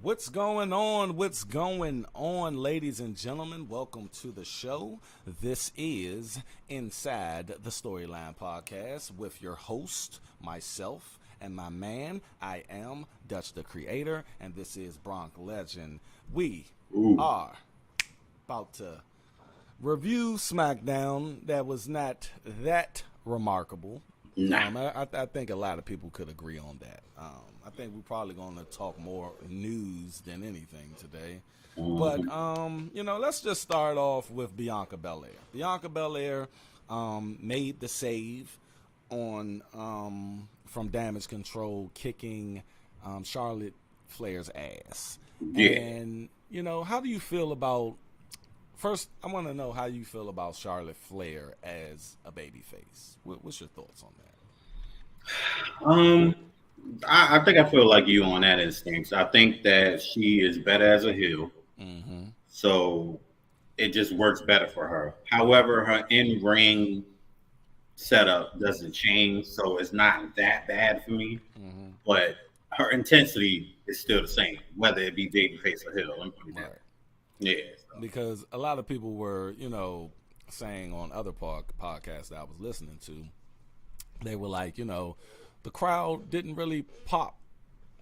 What's going on? What's going on, ladies and gentlemen? Welcome to the show. This is Inside the Storyline Podcast with your host, myself, and my man. I am Dutch the Creator, and this is Bronc Legend. We are about to review SmackDown. That was not that remarkable. I think a lot of people could agree on that. I think we're probably going to talk more news than anything today. But, let's just start off with Bianca Belair. Bianca Belair made the save on from Damage Control, kicking Charlotte Flair's ass. Yeah. And, how do you feel about... First, I want to know how you feel about Charlotte Flair as a babyface. What's your thoughts on that? I think I feel like you on that instance. I think that she is better as a heel, so it just works better for her. However, her in-ring setup doesn't change, so it's not that bad for me. But her intensity is still the same, whether it be babyface or heel. Right. Yeah. So. Because a lot of people were, saying on other podcasts that I was listening to, they were like, the crowd didn't really pop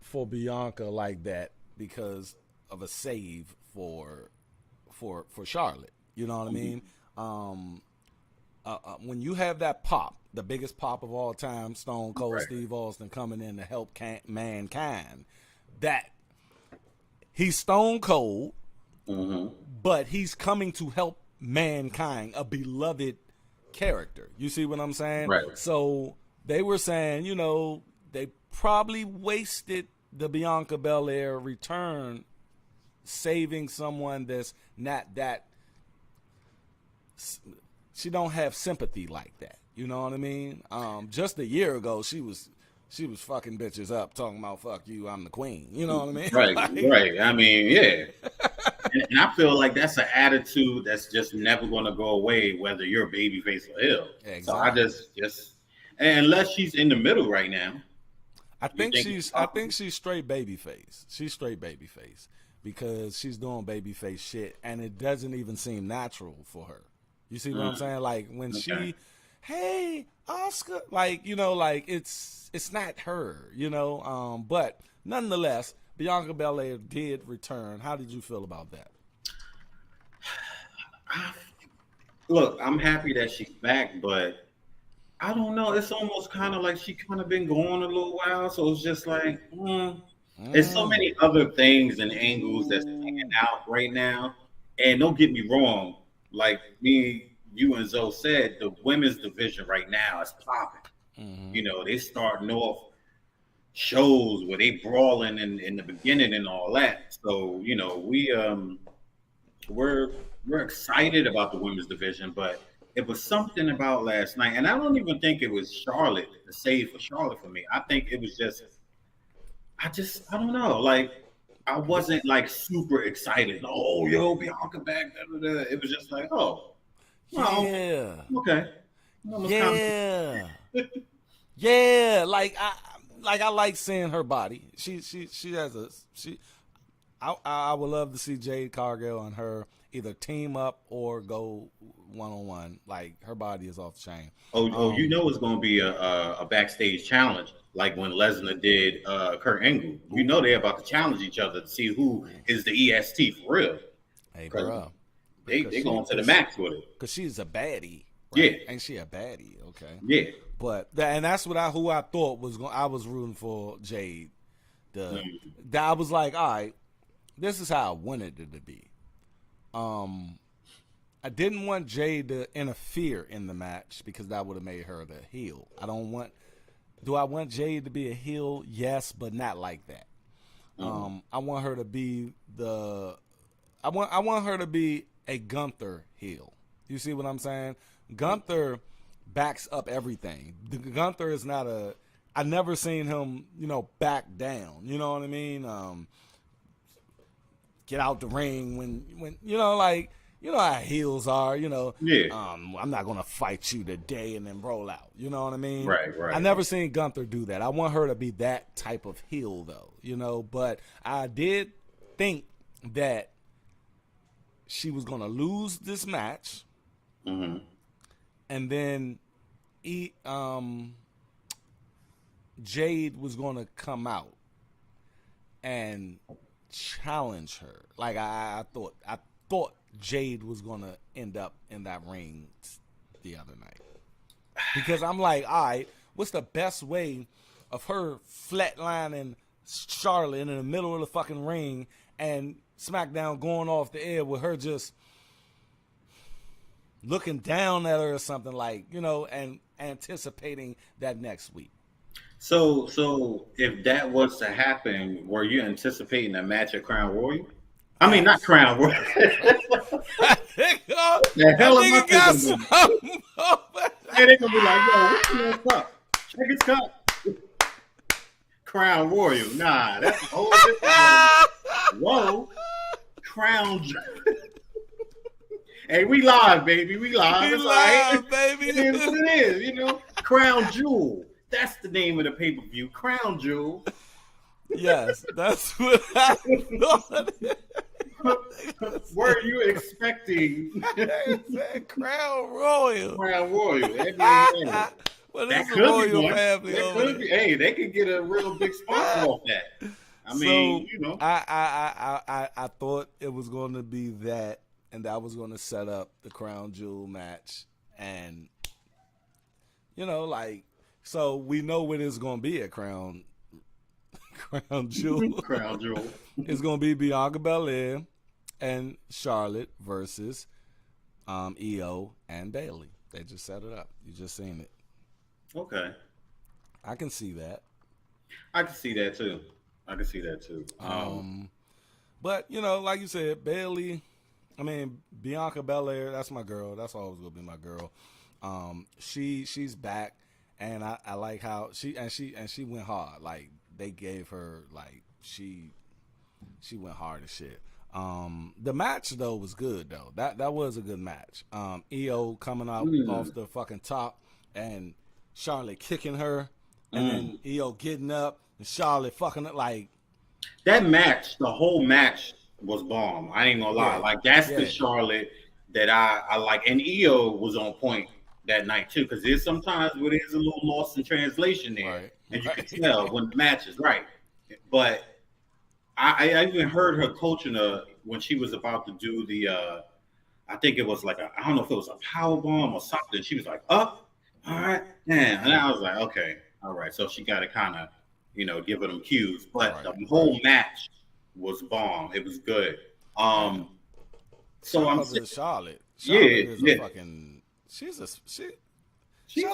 for Bianca like that because of a save for Charlotte. You know what I mean? When you have that pop, the biggest pop of all time, Stone Cold Steve Austin coming in to help mankind, that he's Stone Cold, but he's coming to help mankind, a beloved character. You see what I'm saying? Right. So they were saying, they probably wasted the Bianca Belair return saving someone that's not that... She don't have sympathy like that. You know what I mean? Just a year ago, she was fucking bitches up, talking about "fuck you, I'm the queen." You know what I mean? Right, right. I mean, yeah. And I feel like that's an attitude that's just never going to go away, whether you're a babyface or heel. Exactly. So I just unless she's in the middle right now. I think she's straight babyface. She's straight babyface because she's doing babyface shit, and it doesn't even seem natural for her. You see what I'm saying? Like when she, hey Oscar, like it's not her, But nonetheless, Bianca Belair did return. How did you feel about that? Look, I'm happy that she's back, but I don't know. It's almost kind of like she kind of been going a little while, so it's just like, there's so many other things and angles that's hanging out right now. And don't get me wrong, like you and Zoe said, the women's division right now is popping. They starting off shows where they brawling in the beginning and all that. So we're excited about the women's division, but it was something about last night, and I don't even think it was Charlotte, the save for Charlotte for me. I think it was I don't know, like I wasn't like super excited. Oh, yo, Bianca back. Da, da, da. It was just like, oh, well, yeah, okay, yeah, yeah. Like I like seeing her body. She has I would love to see Jade Cargill and her either team up or go one-on-one. Like her body is off the chain. It's going to be a backstage challenge, like when Lesnar did Kurt Angle. They're about to challenge each other to see who is the EST for real. Hey, bro, they going to the max with it because she's a baddie. Right? Yeah, ain't she a baddie? Okay, yeah. But that's what who I thought was going. I was rooting for Jade. I was like, all right, this is how I wanted it to be. I didn't want Jade to interfere in the match because that would have made her the heel. Do I want Jade to be a heel? Yes, but not like that. I want her to be I want her to be a Gunther heel. You see what I'm saying? Gunther backs up everything. Gunther is not I never seen him, back down. You know what I mean? Get out the ring when you know how heels are, Yeah. I'm not gonna fight you today and then roll out. You know what I mean? Right, right. I never seen Gunther do that. I want her to be that type of heel though, but I did think that she was gonna lose this match, Mm-hmm. and then Jade was gonna come out and challenge her. Like I thought Jade was gonna end up in that ring the other night, because I'm like, all right, what's the best way of her flatlining Charlotte in the middle of the fucking ring and SmackDown going off the air with her just looking down at her or something, like, and anticipating that next week. So if that was to happen, were you anticipating a match at Crown Royal? I mean, not Crown Royal. The hell am I thinking about? Yeah, they're gonna be like, yo, what's in that cup? Check his cup. Crown Royal. Nah, that's a whole different. Whoa. Crown. Hey, we live, baby. We live. We live, baby. It is what it is, Crown Jewel. That's the name of the pay-per-view. Crown Jewel. Yes, that's what I thought. Were you expecting Crown Royal? Crown Royal. Well, That this could a royal be one. family That over could be. Hey, they could get a real big sponsor off that. I mean, I thought it was going to be that, and that was going to set up the Crown Jewel match, and so we know what it's going to be at Crown Jewel. Crown Jewel. It's going to be Bianca Belair and Charlotte versus Io and Bayley. They just set it up. You just seen it. Okay. I can see that. I can see that too. But like you said, Bianca Belair, that's my girl. That's always gonna be my girl. She's back, and I like how she went hard. Like they gave her, like she went hard as shit. The match though was good though. That was a good match. Io coming out off the fucking top and Charlotte kicking her, and then Io getting up and Charlotte fucking it, like that match. The whole match was bomb. I ain't gonna lie. Like that's the Charlotte that I like, and Io was on point that night too, because there's sometimes where there's a little lost in translation there, and you can tell when the match is right. But I even heard her coaching her when she was about to do the I think it was like I don't know if it was a power bomb or something. She was like, up, all right, man. And I was like, okay, all right. So she got to kind of, give her them cues. But the whole match was bomb. It was good. So I'm saying Charlotte. Charlotte is a fucking. Shout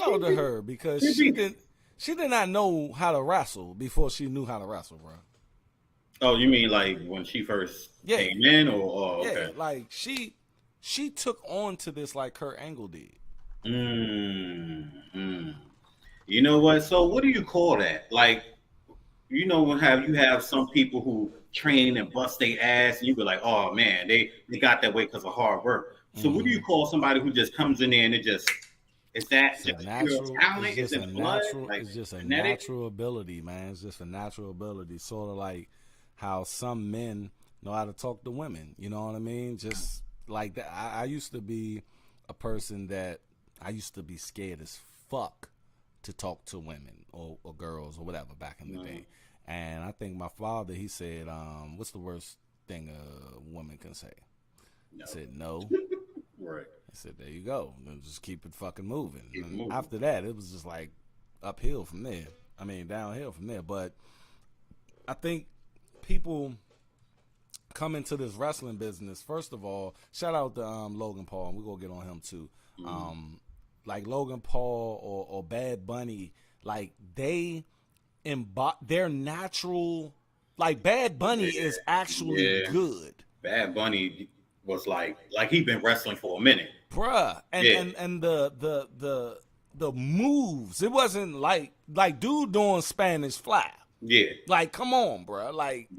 out to her, because she did not know how to wrestle before she knew how to wrestle, bro. Oh, you mean like when she first came in, or okay? Like she took on to this like Kurt Angle did. Mm-hmm. You know what? So what do you call that? Like, when you have some people who train and bust their ass, and you be like, oh man, they got that way because of hard work. So what do you call somebody who just comes in there and is that just natural talent? Is it blood? It's just a natural ability, man. It's just a natural ability, sort of like how some men know how to talk to women. You know what I mean? Just like that. I used to be a person that I used to be scared as fuck to talk to women or girls or whatever back in the day. And I think my father, he said, what's the worst thing a woman can say? No. I said, no. Right. I said, there you go. Then just keep it fucking moving. After that, it was just like uphill from there. Downhill from there. But I think people come into this wrestling business. First of all, shout out to Logan Paul, and we're going to get on him too. Like Logan Paul or Bad Bunny, like they're natural. Like Bad Bunny is actually good. Bad Bunny was like he been wrestling for a minute, bruh. And the moves, it wasn't like dude doing Spanish Fly. Yeah, like come on, bruh. Like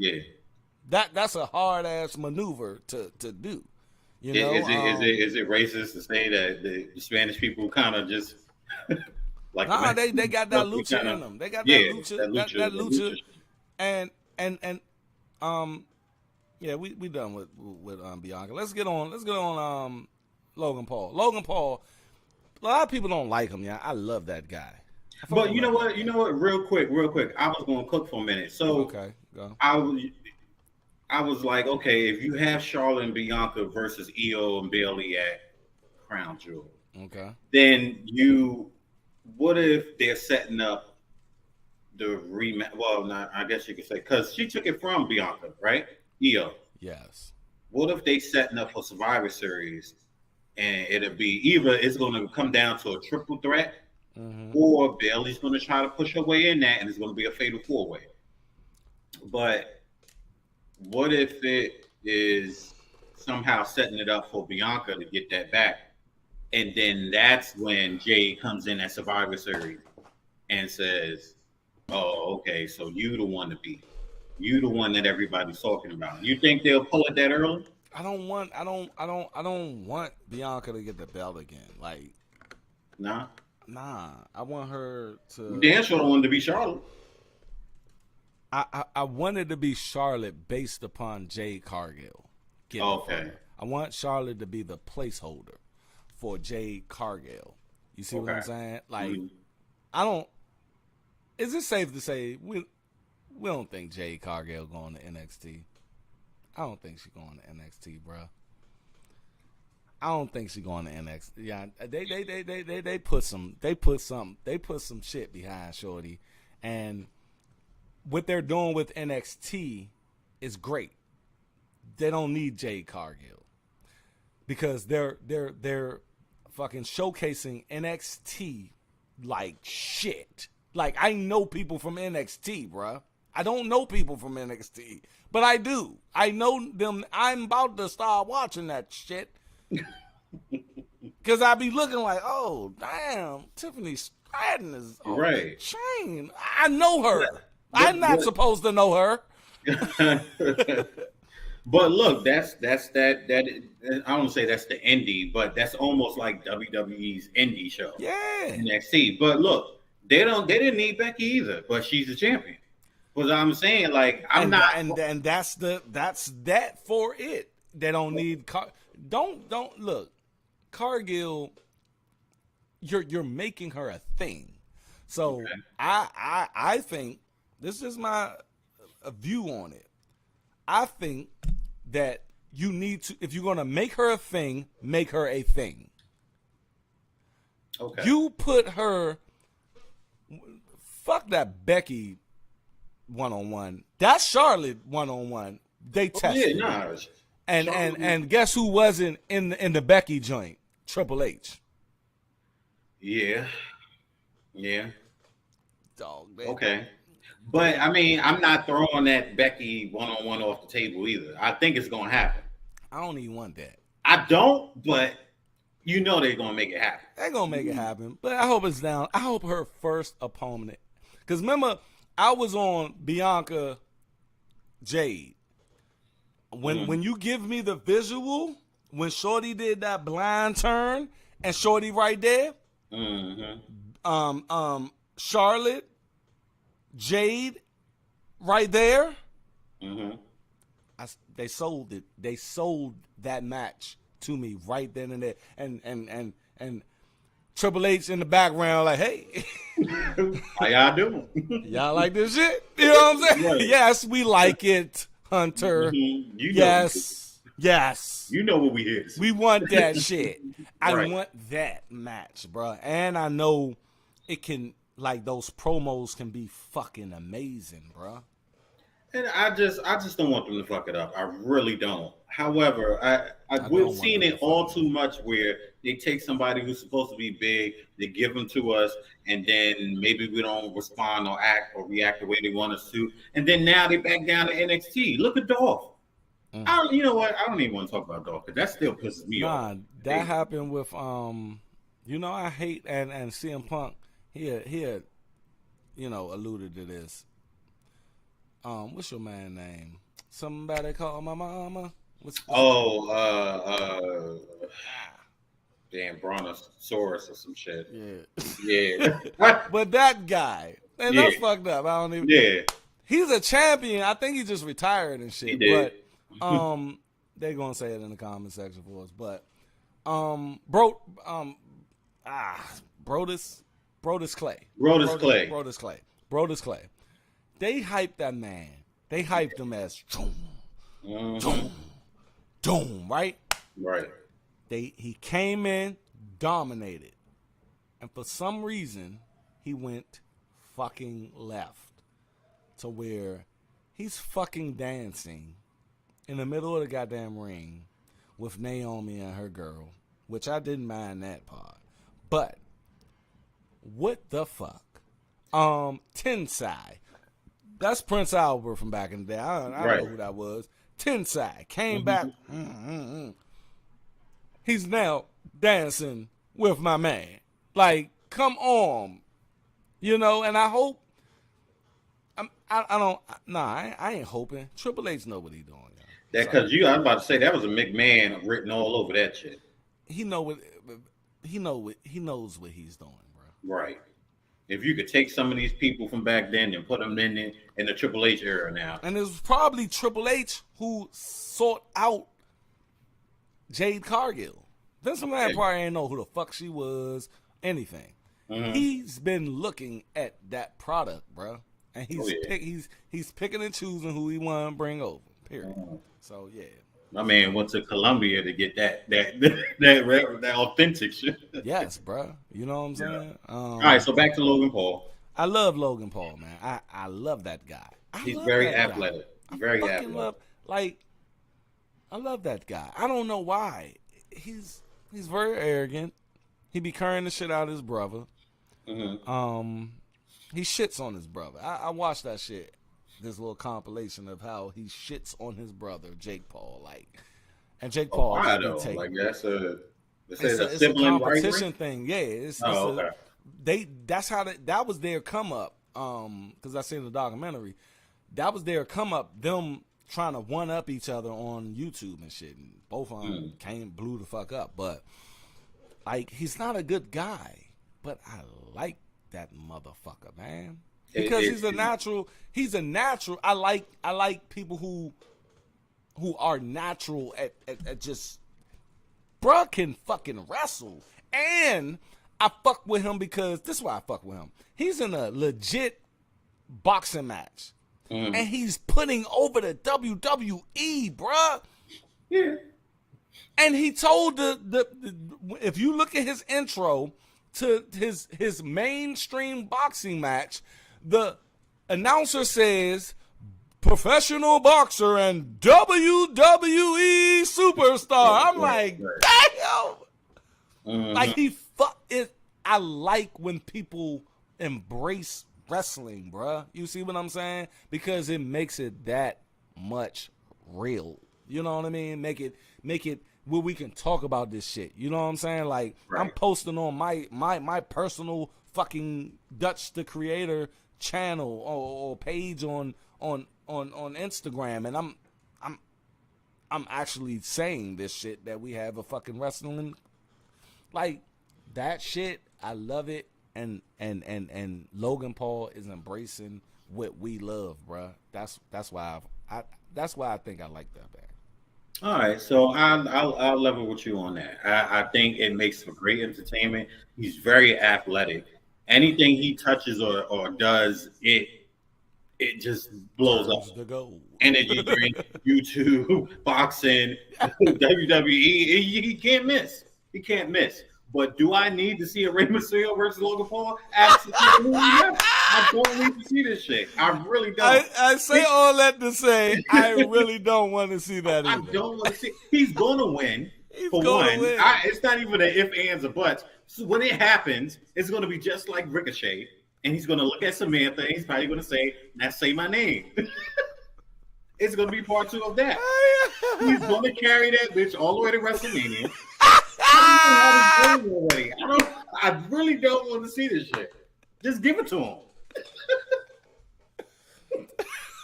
that's a hard ass maneuver to do. You know, is it racist to say that the Spanish people kind of just like nah, they got that lucha in them. They got that lucha, and yeah, we done with Bianca. Let's get on Logan Paul. Logan Paul. A lot of people don't like him. Yeah, I love that guy. But you know what? Real quick. I was going to cook for a minute. So okay, go. I was like, okay, if you have Charlotte and Bianca versus Io and Bayley at Crown Jewel, okay, then what if they're setting up the rematch? Well, not, I guess you could say, because she took it from Bianca, right? Io. Yes. What if they setting up for Survivor Series, and it'll be either it's going to come down to a triple threat, or Bayley's going to try to push her way in that, and it's going to be a fatal 4-way. But what if it is somehow setting it up for Bianca to get that back? And then that's when Jade comes in at Survivor Series and says, oh, okay, so you the one to beat. You the one that everybody's talking about. You think they'll pull it that early? I don't want Bianca to get the belt again. Like, nah. I want her to. Dan sure don't want to be Charlotte. I wanted to be Charlotte based upon Jade Cargill. Okay. I want Charlotte to be the placeholder for Jade Cargill. You see what I'm saying? Like, I don't. Is it safe to say we don't think Jade Cargill going to NXT? I don't think she's going to NXT, bro. I don't think she's going to NXT. Yeah, they put some shit behind Shorty, and what they're doing with NXT is great. They don't need Jade Cargill because they're fucking showcasing NXT like shit. Like, I know people from NXT, bruh. I don't know people from NXT, but I do. I know them. I'm about to start watching that shit because I be looking like, oh, damn, Tiffany Stratton is on the chain. I know her. I'm not supposed to know her. But look, that's that. I don't say that's the indie, but that's almost like WWE's indie show. Yeah, NXT. But look, they didn't need Becky either, but she's the champion. Because I'm saying, like, I'm not, and that's that for it. They don't need don't look, Cargill. You're making her a thing. So okay. I think this is my view on it. I think that you need to, if you're going to make her a thing, make her a thing. Okay. You put her, fuck that Becky one-on-one. That's Charlotte one-on-one. They tested. Yeah, and guess who wasn't in the Becky joint? Triple H. Yeah. Dog. Okay. But, I mean, I'm not throwing that Becky one-on-one off the table either. I think it's going to happen. I don't even want that. I don't, but you know they're going to make it happen. They're going to make it happen. But I hope it's down. I hope her first opponent. Because remember, I was on Bianca Jade. When you give me the visual, when Shorty did that blind turn, and Shorty right there, Charlotte, Jade, right there. They sold it. They sold that match to me right then and there. And Triple H in the background, like, hey, how y'all doing? Y'all like this shit? You know what I'm saying? Right. Yes, we like it, Hunter. You yes. You know what we is. We want that shit. I want that match, bro. And I know it can. Like, those promos can be fucking amazing, bro. And I just don't want them to fuck it up. I really don't. However, we've seen it all too much where they take somebody who's supposed to be big, they give them to us, and then maybe we don't respond or act or react the way they want us to. And then now they back down to NXT. Look at Dolph. You know what? I don't even want to talk about Dolph because that still pisses me off. That happened with I hate and CM Punk. He had, alluded to this. What's your man name? Somebody call my mama. Damn, Brontosaurus or some shit. Yeah. Yeah. But that guy, and Yeah. that's fucked up. I don't even. Yeah. He's a champion. I think he just retired and shit. He did. But they're gonna say it in the comment section for us. But Brodus Clay. Brodus Clay. They hyped that man. They hyped him as doom, right? Right. He came in, dominated. And for some reason, he went fucking left to where he's fucking dancing in the middle of the goddamn ring with Naomi and her girl, which I didn't mind that part. But what the fuck? Tensai. That's Prince Albert from back in the day. I don't know who that was. Tensai came back. He's now dancing with my man. Like, come on. You know, and I hope I ain't hoping. Triple H know what he doing. That because I was about to say that was a McMahon written all over that shit. He knows what he's doing, bro. Right. If you could take some of these people from back then and put them in the Triple H era now. And it was probably Triple H who sought out Jade Cargill. Vince McMahon probably ain't know who the fuck she was, anything. Mm-hmm. He's been looking at that product, bro. And he's picking and choosing who he want to bring over. Period. Mm-hmm. So yeah, my man went to Colombia to get that authentic shit. Yes, bro. You know what I'm saying? All right, so back to Logan Paul. I love Logan Paul, man. I love that guy. He's very athletic. Very athletic. I love that guy. I don't know why. He's very arrogant. He be carrying the shit out of his brother. Mm-hmm. He shits on his brother. I watched that shit. This little compilation of how he shits on his brother Jake Paul, and Jake Paul. Why though? Like it's a competition thing. Yeah, okay. That's how that was their come up. Because I seen the documentary. That was their come up. Them trying to one up each other on YouTube and shit. And both of them blew the fuck up. But he's not a good guy. But I like that motherfucker, man. Because he's a natural. He's a natural. I like people who are natural at just. Bruh can fucking wrestle, and I fuck with him because this is why I fuck with him. He's in a legit boxing match, and he's putting over the WWE, bruh. Yeah. And he told the if you look at his intro to his mainstream boxing match. The announcer says, professional boxer and WWE superstar. I'm like, damn. Mm-hmm. Like I like when people embrace wrestling, bruh. You see what I'm saying? Because it makes it that much real. You know what I mean? Make it where we can talk about this shit. You know what I'm saying? Like, right. I'm posting on my personal fucking Dutch the Creator channel or page on Instagram, and I'm actually saying this shit that we have a fucking wrestling like that shit. I love it, and Logan Paul is embracing what we love, bruh. That's why I think I like that band. All right, so I'll level with you on that. I think it makes for great entertainment. He's very athletic. Anything he touches or does, it just blows up. The goal. Energy drink, YouTube, boxing, WWE. He can't miss. He can't miss. But do I need to see a Rey Mysterio versus Logan Paul? Absolutely not. I don't need to see this shit. I really don't. I say all that to say I really don't want to see that either. I don't want to see. He's going to win. For one, it's not even an if, ands, or buts. So when it happens, it's going to be just like Ricochet, and he's going to look at Samantha, and he's probably going to say, "Now say my name." It's going to be part 2 of that. He's going to carry that bitch all the way to WrestleMania. I really don't want to see this shit. Just give it to him.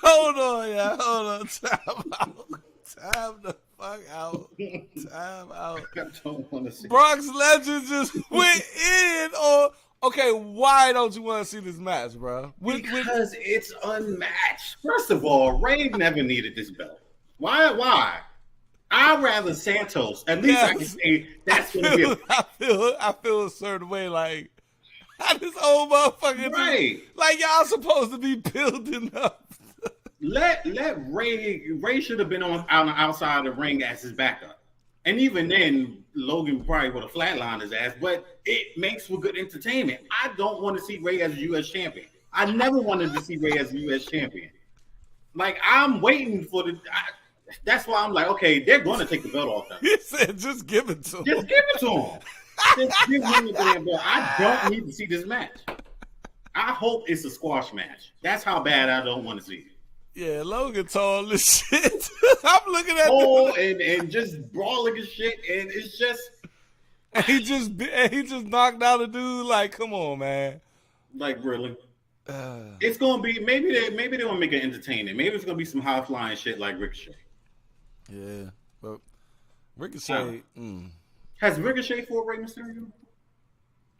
Hold on. Time the fuck Time out. I don't want to see. Brock's Legend just went in on. Okay, why don't you want to see this match, bro? Because it's unmatched. First of all, Ray never needed this belt. Why? I'd rather Santos. At least I can say that's going to be I feel a certain way, like, how this old motherfucker right. Like, y'all supposed to be building up. Let Ray should have been on the outside of the ring as his backup. And even then, Logan probably would have flatlined his ass, but it makes for good entertainment. I don't want to see Ray as a U.S. champion. I never wanted to see Ray as a U.S. champion. Like, I'm waiting for that's why I'm like, okay, they're going to take the belt off him. He said, just give it to him. Just give it to him. Just give him the damn belt. I don't need to see this match. I hope it's a squash match. That's how bad I don't want to see it. Yeah, Logan tall as shit. I'm looking at and just brawling and shit, and it's just and he just knocked out a dude. Like, come on, man. Like, really? It's gonna be maybe they're gonna make it entertaining. Maybe it's gonna be some high flying shit like Ricochet. Yeah, but Ricochet has Ricochet for Rey Mysterio?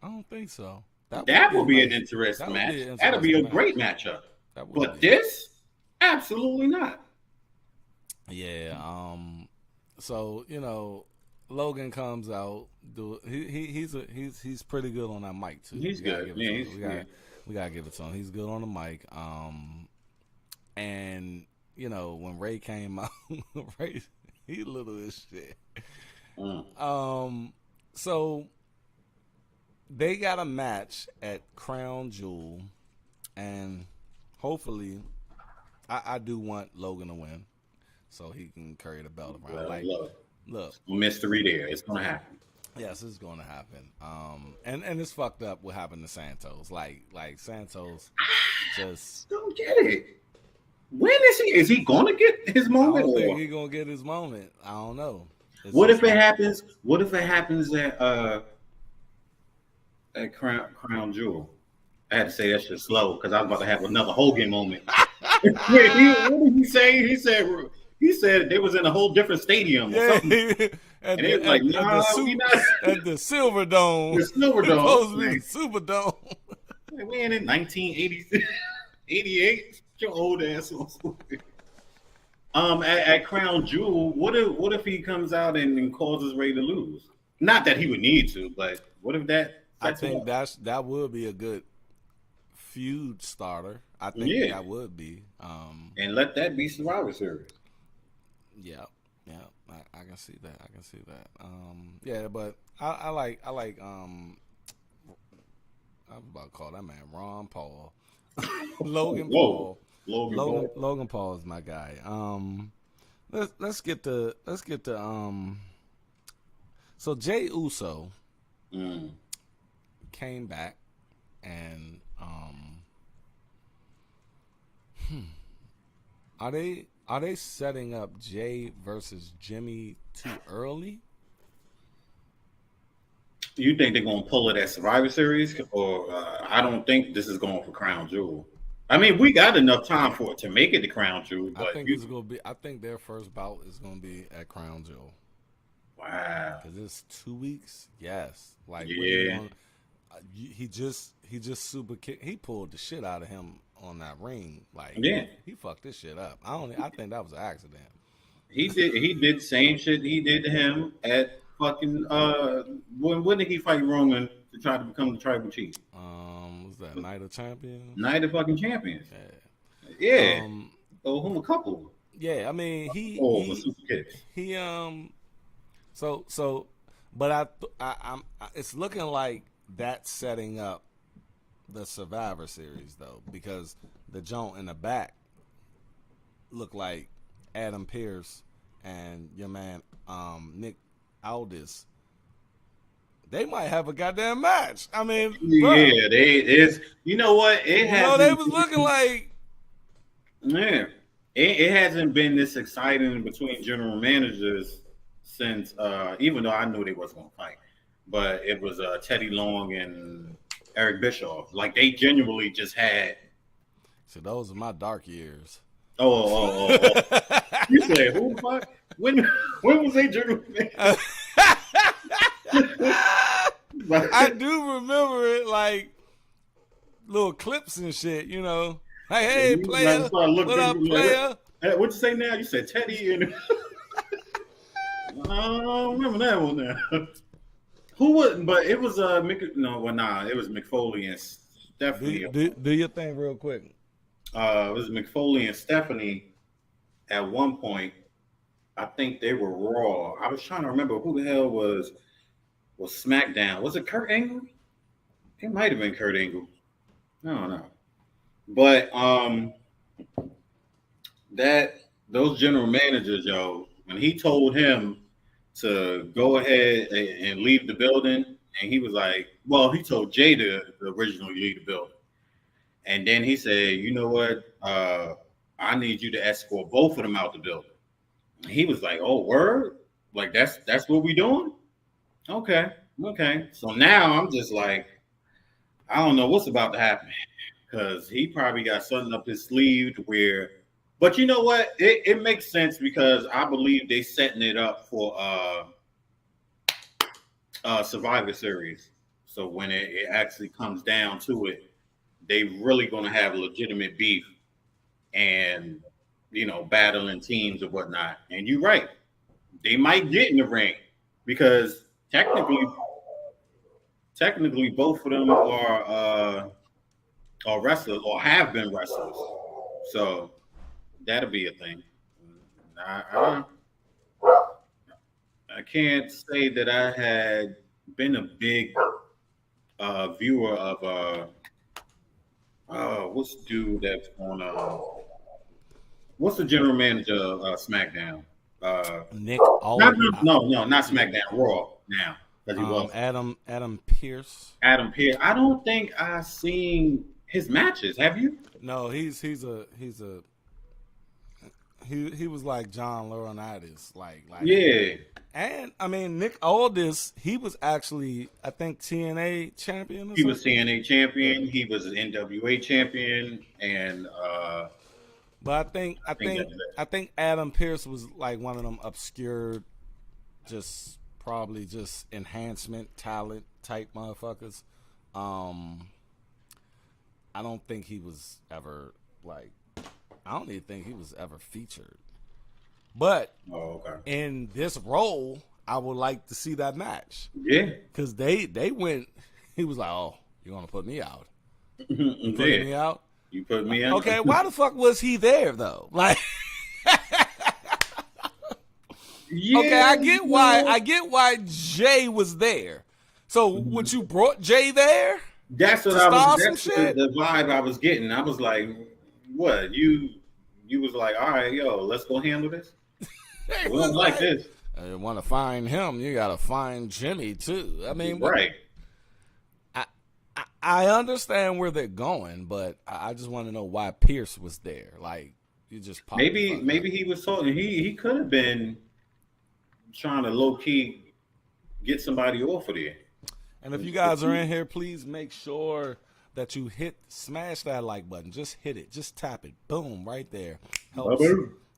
I don't think so. That would be an interesting match. That'll be a great matchup. But this. Absolutely not. Yeah. So Logan comes out. He's pretty good on that mic too. He's good. Yeah, we gotta give it to him. He's good on the mic. And when Ray came out, Ray he little as shit. So they got a match at Crown Jewel, and hopefully. I do want Logan to win, so he can carry the belt around. Look, mystery there. It's gonna happen. Yes, it's gonna happen. And it's fucked up what happened to Santos. Like Santos just don't get it. When is he? Is he gonna get his moment? I don't think he's gonna get his moment. I don't know. What if it happens? What if it happens at Crown Jewel? I had to say that shit slow because I was about to have another Hogan moment. What did he say? He said they was in a whole different stadium or something. At the Silver Dome. The Silver Dome. Supposed to be the Super Dome. We ain't in 1988. Your old ass on. At Crown Jewel, what if he comes out and causes Ray to lose? Not that he would need to, but what if that? I think that would be a good feud starter. I think that would be. And let that be Survivor Series. Yeah, I can see that. Yeah, but I like. I was about to call that man Ron Paul, Logan Paul. Logan Paul is my guy. Let's get to so Jey Uso came back and are they setting up Jay versus Jimmy too early? You think they're gonna pull it at Survivor Series, or I don't think this is going for Crown Jewel. I mean, we got enough time for it to make it to Crown Jewel. But I think it's gonna be. I think their first bout is gonna be at Crown Jewel. Wow, because it's 2 weeks. Yes, like he just super kick. He pulled the shit out of him on that ring. Like he fucked this shit up. I think that was an accident. He did the same shit he did to him at fucking when did he fight Roman to try to become the tribal chief? Was that Night of Champions? Night of fucking Champions. Yeah. Whom a couple. Yeah, I mean he super kicks. He so but I'm it's looking like that's setting up the Survivor Series though, because the joint in the back looked like Adam Pearce and your man Nick Aldis. They might have a goddamn match. I mean, yeah, you know what? It has. They was looking like. Yeah, it hasn't been this exciting between general managers since. Even though I knew they wasn't gonna fight, but it was Teddy Long and Eric Bischoff. Like they genuinely just had. So those are my dark years. Oh. You said who the fuck? When was they general manager? I do remember it, like little clips and shit, you know. Like, hey, player, what up, player? Hey, what you say now? You said Teddy, and I don't remember that one now. Who was? But it was it was McFoley and Stephanie. Do your thing real quick. It was McFoley and Stephanie. At one point, I think they were Raw. I was trying to remember who the hell was SmackDown. Was it Kurt Angle? It might have been Kurt Angle. I don't know. But those general managers, yo, when he told him to go ahead and leave the building, and he was like, well, he told Jay to originally leave the building. And then he said, you know what? I need you to escort both of them out the building. And he was like, oh, word? Like, that's what we doing? Okay. So now I'm just like, I don't know what's about to happen. Because he probably got something up his sleeve to where, but you know what? It makes sense because I believe they setting it up for Survivor Series. So when it actually comes down to it, they really going to have legitimate beef and, you know, battling teams or whatnot. And you're right. They might get in the ring because technically both of them are wrestlers or have been wrestlers. So that'll be a thing. I can't say that I had been a big viewer of what's the dude that's on what's the general manager of SmackDown? Nick Aldis. No, not SmackDown, Raw now. Because he was Adam Pearce. Adam Pearce. I don't think I've seen his matches. Have you? No, he was like John Laurinaitis, like yeah. And I mean Nick Aldis, he was actually I think TNA champion. He was TNA champion. He was an NWA champion, and but I think Adam Pearce was like one of them obscure, just probably just enhancement talent type motherfuckers. I don't think he was ever I don't even think he was ever featured. But in this role, I would like to see that match. Yeah. Because they went, he was like, oh, you're going to put me out? You put me out? You put me out? Okay, why the fuck was he there, though? Like, yeah, okay, I get why Jay was there. So, would you brought Jay there? That's what that's the vibe I was getting. I was like, what? You was like, all right, yo, let's go handle this. We don't like this. You want to find him, you got to find Jimmy, too. I mean, right. I understand where they're going, but I just want to know why Pierce was there. Like, you just maybe he was talking. He could have been trying to low key get somebody off of there. And if you guys are in here, please make sure that you smash that like button. Just hit it. Just tap it. Boom, right there.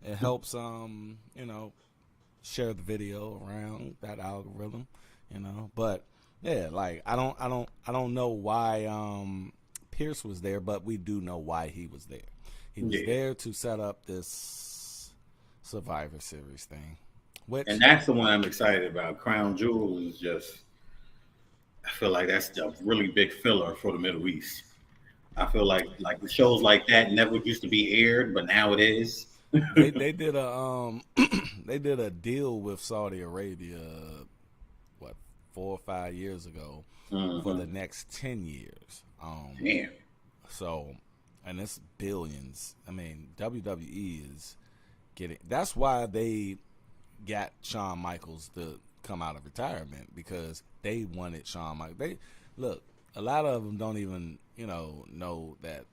It helps, you know, share the video around that algorithm, you know. But yeah, like I don't know why Pierce was there, but we do know why he was there. He was there to set up this Survivor Series thing. And that's the one I'm excited about. Crown Jewel is just, I feel like that's a really big filler for the Middle East. I feel like the shows like that never used to be aired, but now it is. they did a they did a deal with Saudi Arabia 4 or 5 years ago for the next 10 years. Damn. So, and it's billions. I mean, WWE is getting. That's why they got Shawn Michaels to come out of retirement, because they wanted Shawn Michaels. They look. A lot of them don't even know that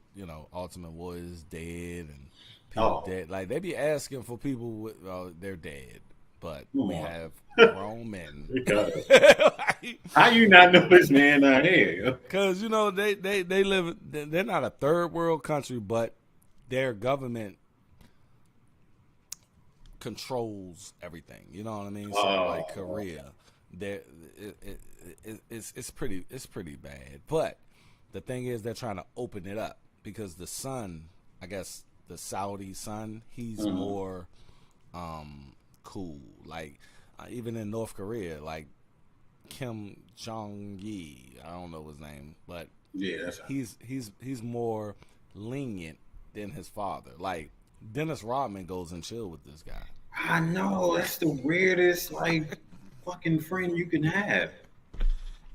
Ultimate Warrior is dead and people dead. Like, they be asking for people they're dead, but we have grown men. How you not know this man out here? Because they live. They're not a third world country, but their government controls everything. You know what I mean? So like Korea, it's pretty bad. But the thing is, they're trying to open it up because the son, I guess the Saudi son, he's more cool. Like even in North Korea, like Kim Jong Yi, I don't know his name, but he's more lenient than his father. Like Dennis Rodman goes and chill with this guy. I know that's the weirdest like fucking friend you can have.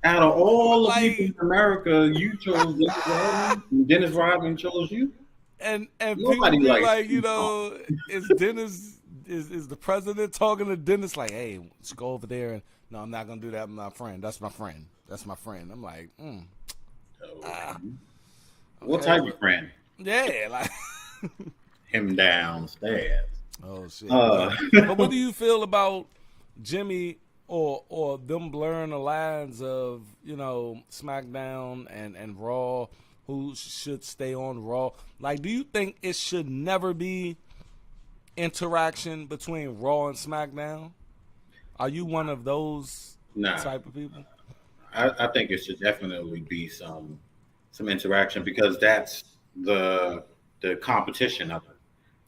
Out of all the people in America, you chose Dennis Rodman, and Dennis Rodman chose you. And Nobody people be likes like, you know, is Dennis is the president talking to Dennis like, hey, let's go over there and no, I'm not gonna do that with my friend. That's my friend. That's my friend. I'm like, what type of friend? Yeah, like him downstairs. Oh shit. But what do you feel about Jimmy or them blurring the lines of, you know, SmackDown and Raw? Who should stay on Raw? Like, do you think it should never be interaction between Raw and SmackDown? Are you one of those type of people? I think it should definitely be some interaction because that's the competition of it.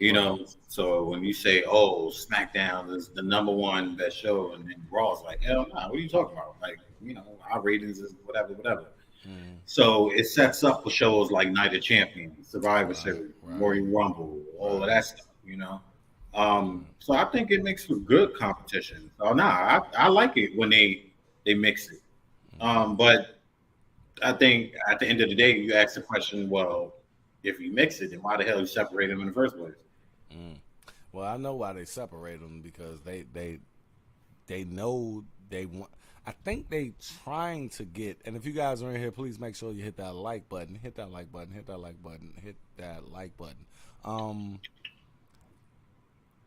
You know, so when you say, "Oh, SmackDown is the number one best show," and then Raw's like, "Hell no, what are you talking about?" Like, you know, our ratings is whatever. So it sets up for shows like Night of Champions, Survivor Series, Royal Rumble, all of that stuff. You know, so I think it makes for good competition. So I like it when they mix it. But I think at the end of the day, you ask the question, well, if you mix it, then why the hell you separate them in the first place? Well, I know why they separate them because they know they want. I think they trying to get. And if you guys are in here, please make sure you hit that like button. Hit that like button. Hit that like button. Hit that like button. I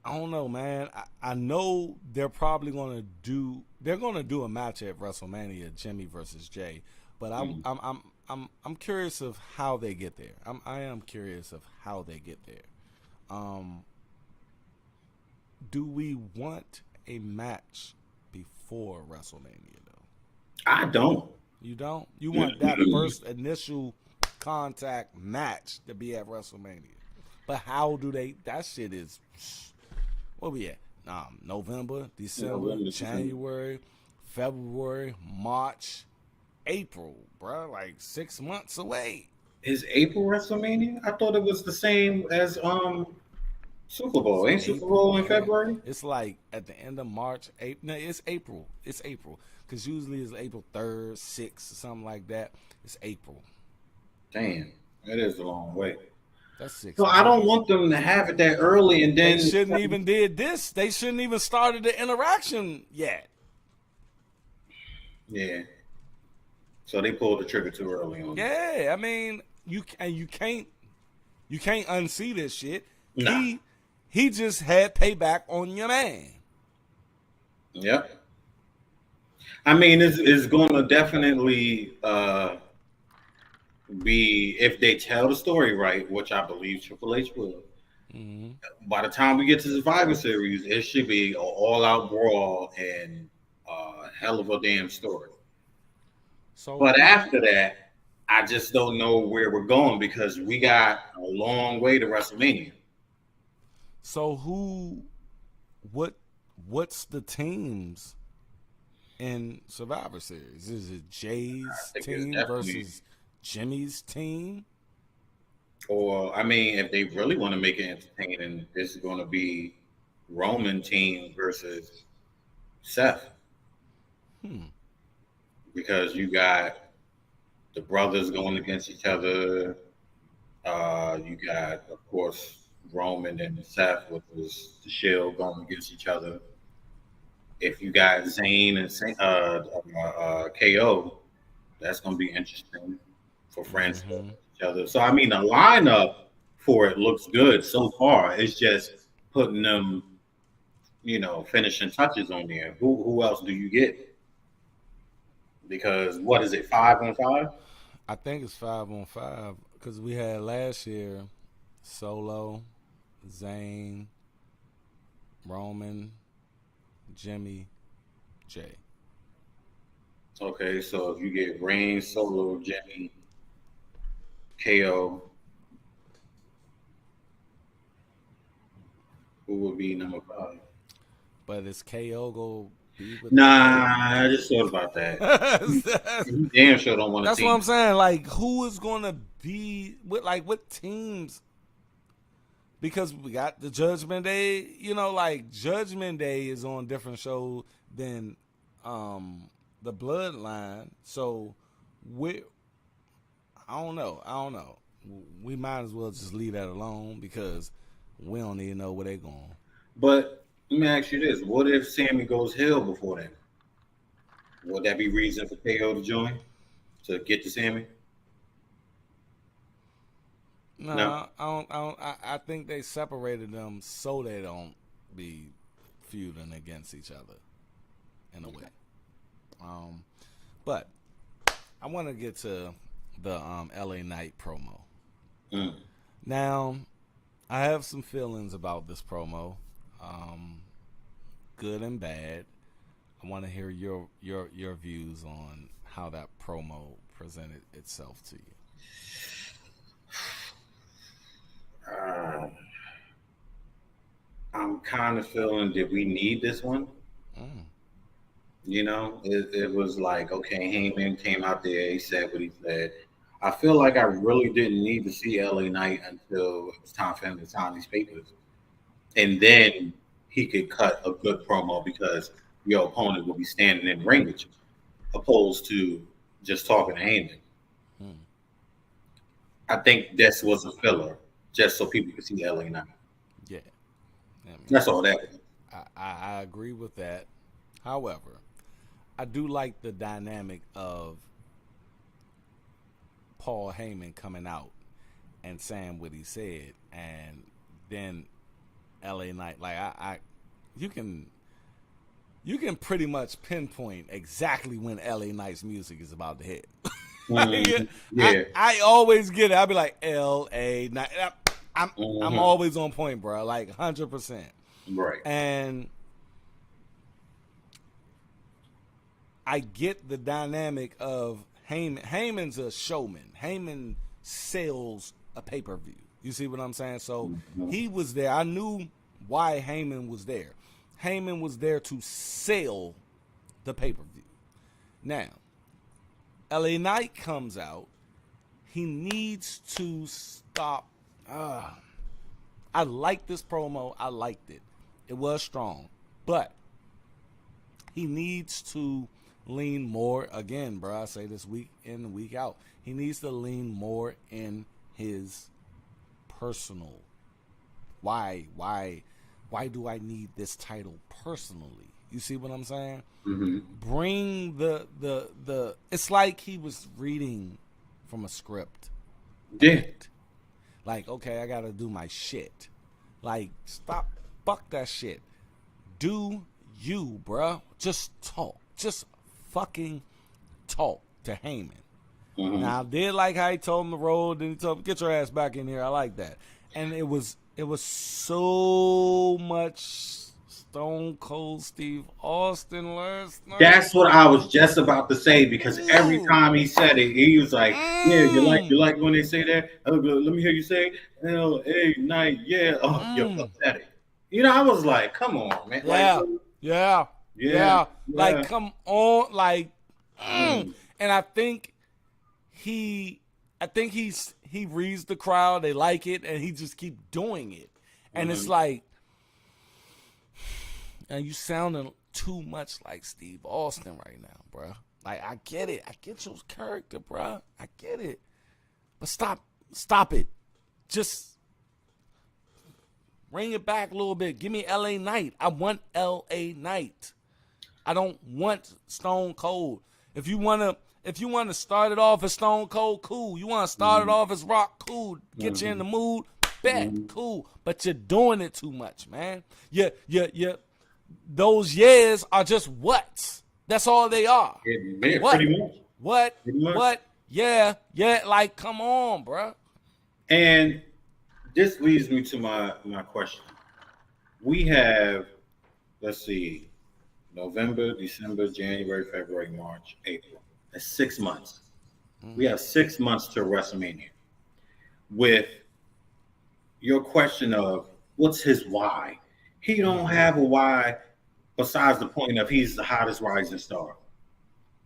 don't know, man. I know they're probably gonna do. They're gonna do a match at WrestleMania, Jimmy versus Jay. But I'm curious of how they get there. I am curious of how they get there. Do we want a match before WrestleMania though? I don't. You don't? You want that first initial contact match to be at WrestleMania. But how do they that shit is what we at? November, December, January, February, March, April, bro. Like 6 months away. Is April WrestleMania? I thought it was the same as Super Bowl. Ain't Super Bowl in February? It's like at the end of March. April. No, it's April. It's April. Because usually it's April 3rd, 6th, or something like that. It's April. Damn. That is a long way. That's 6. So I don't want them to have it that early and then... They shouldn't even did this. They shouldn't even started the interaction yet. Yeah. So they pulled the trigger too early on. Yeah, I mean, you can't unsee this shit. Nah. He just had payback on your man. Yep. I mean, it's going to definitely be, if they tell the story right, which I believe Triple H will. By the time we get to Survivor Series, it should be an all-out brawl and a hell of a damn story. So, but after that, I just don't know where we're going because we got a long way to WrestleMania. So what's the teams in Survivor Series? Is it Jay's team versus Jimmy's team? Or, I mean, if they really want to make it entertaining, this is going to be Roman team versus Seth. Because you got the brothers going against each other. You got, of course, Roman and Seth, which was the Shield, going against each other. If you got Zayn and KO, that's going to be interesting for friends with each other. So, I mean, the lineup for it looks good so far. It's just putting them, you know, finishing touches on there. Who else do you get? Because what is it, 5-on-5? I think it's 5-on-5 because we had last year Solo, Zayn, Roman, Jimmy, Jay. Okay, so if you get Reigns, Solo, Jimmy, KO, who would be number 5? But is KO go be with Nah, I just thought about that. that's, You damn sure don't want to that's what team. I'm saying. Like, who is gonna be with what teams? Because we got the Judgment Day, like Judgment Day is on different show than the Bloodline. So I don't know. We might as well just leave that alone because we don't even know where they're going. But let me ask you this: what if Sammy goes heel before that? Would that be reason for KO to join to get to Sammy? No. I think they separated them so they don't be feuding against each other in a way. But I want to get to the LA Knight promo. Now, I have some feelings about this promo, good and bad. I want to hear your views on how that promo presented itself to you. I'm kind of feeling that we need this one. It was like, okay, Hayman came out there, he said what he said. I feel like I really didn't need to see LA Knight until it was time for him to sign these papers. And then he could cut a good promo because your opponent will be standing in the ring with you, opposed to just talking to Hayman. I think this was a filler, just so people could see LA Knight. Yeah. That's all that was. I agree with that. However, I do like the dynamic of Paul Heyman coming out and saying what he said, and then LA Knight. Like you can pretty much pinpoint exactly when LA Knight's music is about to hit. Yeah. I always get it. I'll be like LA Knight. I'm always on point, bro. Like 100%. Right. And I get the dynamic of Heyman. Heyman's a showman. Heyman sells a pay-per-view. You see what I'm saying? So he was there. I knew why Hayman was there. Hayman was there to sell the pay-per-view. Now, LA Knight comes out. He needs to stop. I liked this promo. I liked it. It was strong. But he needs to lean more, again, bro, I say this week in, week out. He needs to lean more in his personal. Why do I need this title personally? You see what I'm saying? Mm-hmm. Bring the it's like he was reading from a script. Yeah. Like, okay, I gotta do my shit. Like, fuck that shit. Do you, bruh. Just talk. Just fucking talk to Hayman. Mm-hmm. Now, I did like how he told him to roll, then he told him, get your ass back in here. I like that. And it was so much Stone Cold Steve Austin last night. That's what I was just about to say, because every time he said it, he was like, "Yeah, you like when they say that? Let me hear you say LA Knight, yeah." Oh, you're pathetic. I was like, "Come on, man!" Yeah. Like, come on, like, and I think he reads the crowd, they like it, and he just keep doing it, and it's like. And you sounding too much like Steve Austin right now, bro. Like, I get it. I get your character, bro. I get it. But stop it. Just bring it back a little bit. Give me LA Knight. I want LA Knight. I don't want Stone Cold. If you wanna start it off as Stone Cold, cool. You wanna start it off as Rock, cool. Get you in the mood, bet, cool. But you're doing it too much, man. Yeah. Those years are just what? That's all they are. Yeah, what? Pretty much. What? Pretty much. What? Yeah. Like, come on, bro. And this leads me to my question. we have, let's see, November, December, January, February, March, April. That's 6 months. We have 6 months to WrestleMania. With your question of what's his why, he don't have a why besides the point of he's the hottest rising star.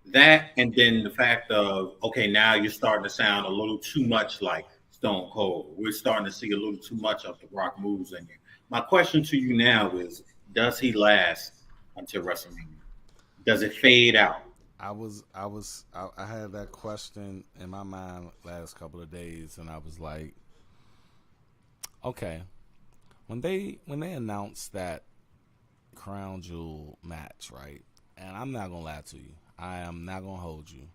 That and then the fact of okay, now you're starting to sound a little too much like Stone Cold. We're starting to see a little too much of the Rock moves in you. My question to you now is: does he last until WrestleMania? Does it fade out? I had that question in my mind last couple of days, and I was like, okay, when they announced that Crown Jewel match, right? And I'm not gonna lie to you, I am not gonna hold you.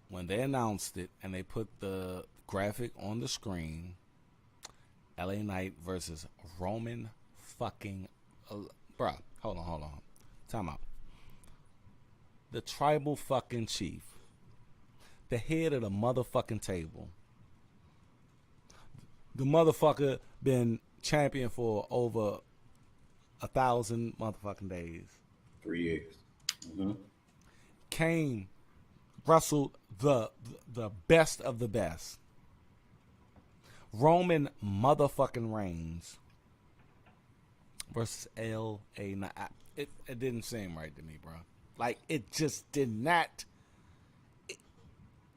When they announced it and they put the graphic on the screen, LA Knight versus Roman fucking, bruh, hold on, time out. The tribal fucking chief, the head of the motherfucking table, the motherfucker been champion for over 1,000 motherfucking days. 3 years. Mm-hmm. Came, wrestled the best of the best. Roman motherfucking Reigns versus L.A. Knight. It didn't seem right to me, bro. Like, it just did not.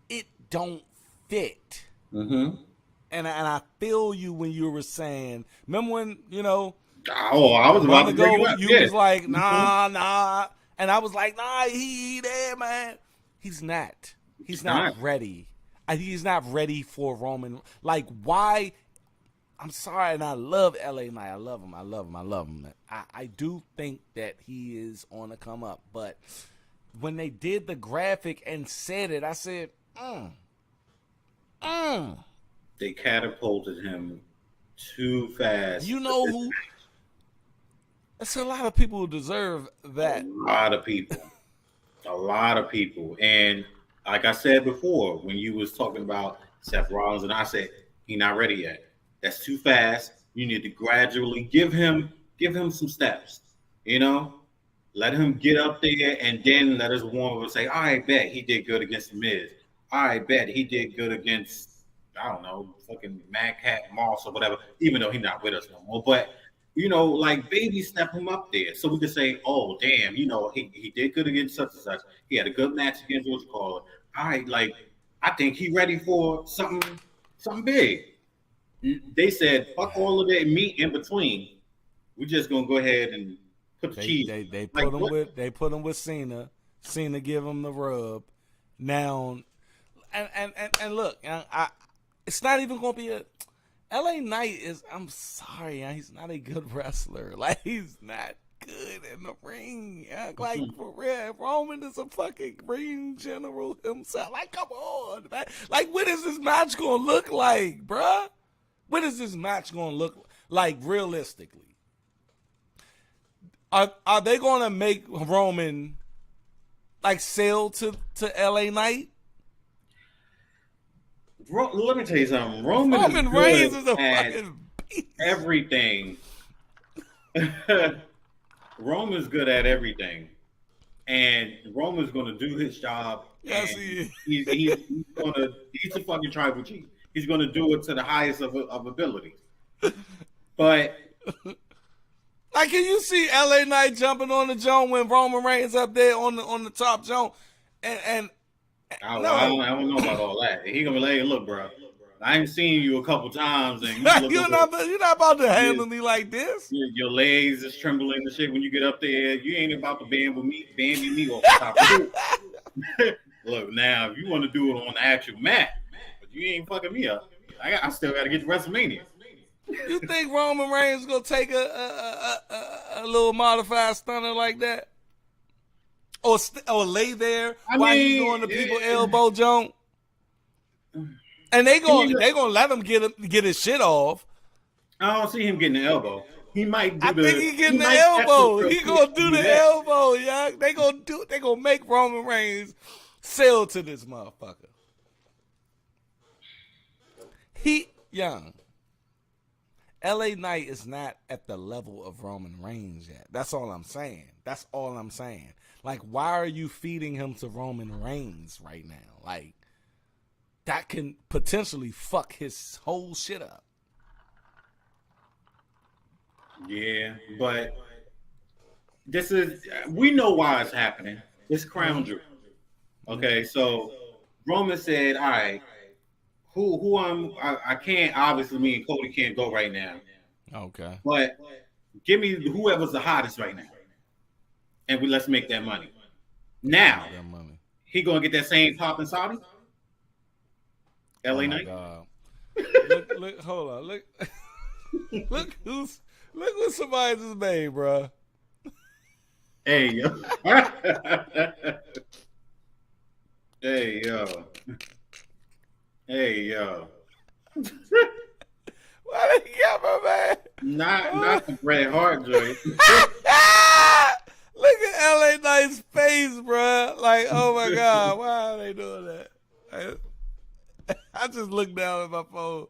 It don't fit. Mm-hmm. And I feel you when you were saying, remember when, Oh, I was about to go. You was like, nah. And I was like, nah, he there, man. He's not. He's not ready. He's not ready for Roman. Like, why? I'm sorry, and I love LA Knight. I love him. I do think that he is on the come up. But when they did the graphic and said it, I said, They catapulted him too fast. You know who? It's a lot of people who deserve that. A lot of people. And like I said before, when you was talking about Seth Rollins, and I said, he's not ready yet. That's too fast. You need to gradually give him some steps. Let him get up there, and then let us warm up say, all right, bet he did good against the Miz. All right, bet he did good against, I don't know, fucking Mad Cat Moss or whatever, even though he's not with us no more. But, like baby step him up there so we could say, oh, damn, he did good against such and such. He had a good match against what's called. All right, like, I think he's ready for something big. They said, fuck all of that meat in between. We're just going to go ahead and put the cheese. They put him with Cena. Cena give him the rub. Now, and look, it's not even going to be a LA Knight is, I'm sorry, he's not a good wrestler. Like, he's not good in the ring. Like, for real, Roman is a fucking ring general himself. Like, come on, man. Like, what is this match going to look like, bruh? What is this match going to look like realistically? Are they going to make Roman, like, sail to LA Knight? Let me tell you something. Roman Reigns is a fucking beast. Everything. Roman's good at everything, and Roman's going to do his job. Yes, he is. He's a fucking tribal chief. He's going to do it to the highest of ability. But like, can you see LA Knight jumping on the joint when Roman Reigns up there on the top joint? And I don't know about all that. He gonna be like, hey, look, bro, I ain't seen you a couple times, and you're not about to handle me like this. Your legs is trembling and shit when you get up there. You ain't about to bamby me off the top of it. Look, now if you want to do it on the actual mat, but you ain't fucking me up. I still got to get to WrestleMania. You think Roman Reigns gonna take a little modified stunner like that? Or lay there while he's doing the people elbow jump, and they gonna let him get his shit off. I don't see him getting the elbow. He might do I think he getting the elbow. He gonna do the elbow, yeah. They gonna make Roman Reigns sail to this motherfucker. He young. LA Knight is not at the level of Roman Reigns yet. That's all I'm saying. Like, why are you feeding him to Roman Reigns right now? Like, that can potentially fuck his whole shit up. Yeah, but we know why it's happening. It's crown jewel. Okay, so Roman said, all right, I can't, obviously me and Cody can't go right now. Okay. But give me whoever's the hottest right now. And let's make that money. Now, he gonna get that same pop in Saudi? LA Knight? God. look, hold on. Look what somebody just made, bro. Hey, yo. Hey, yo. Hey, yo. Why did he get my man? Not the Bret Hart joint. Look at LA Knight's face, bro. Like, oh my God, why are they doing that? I just looked down at my phone.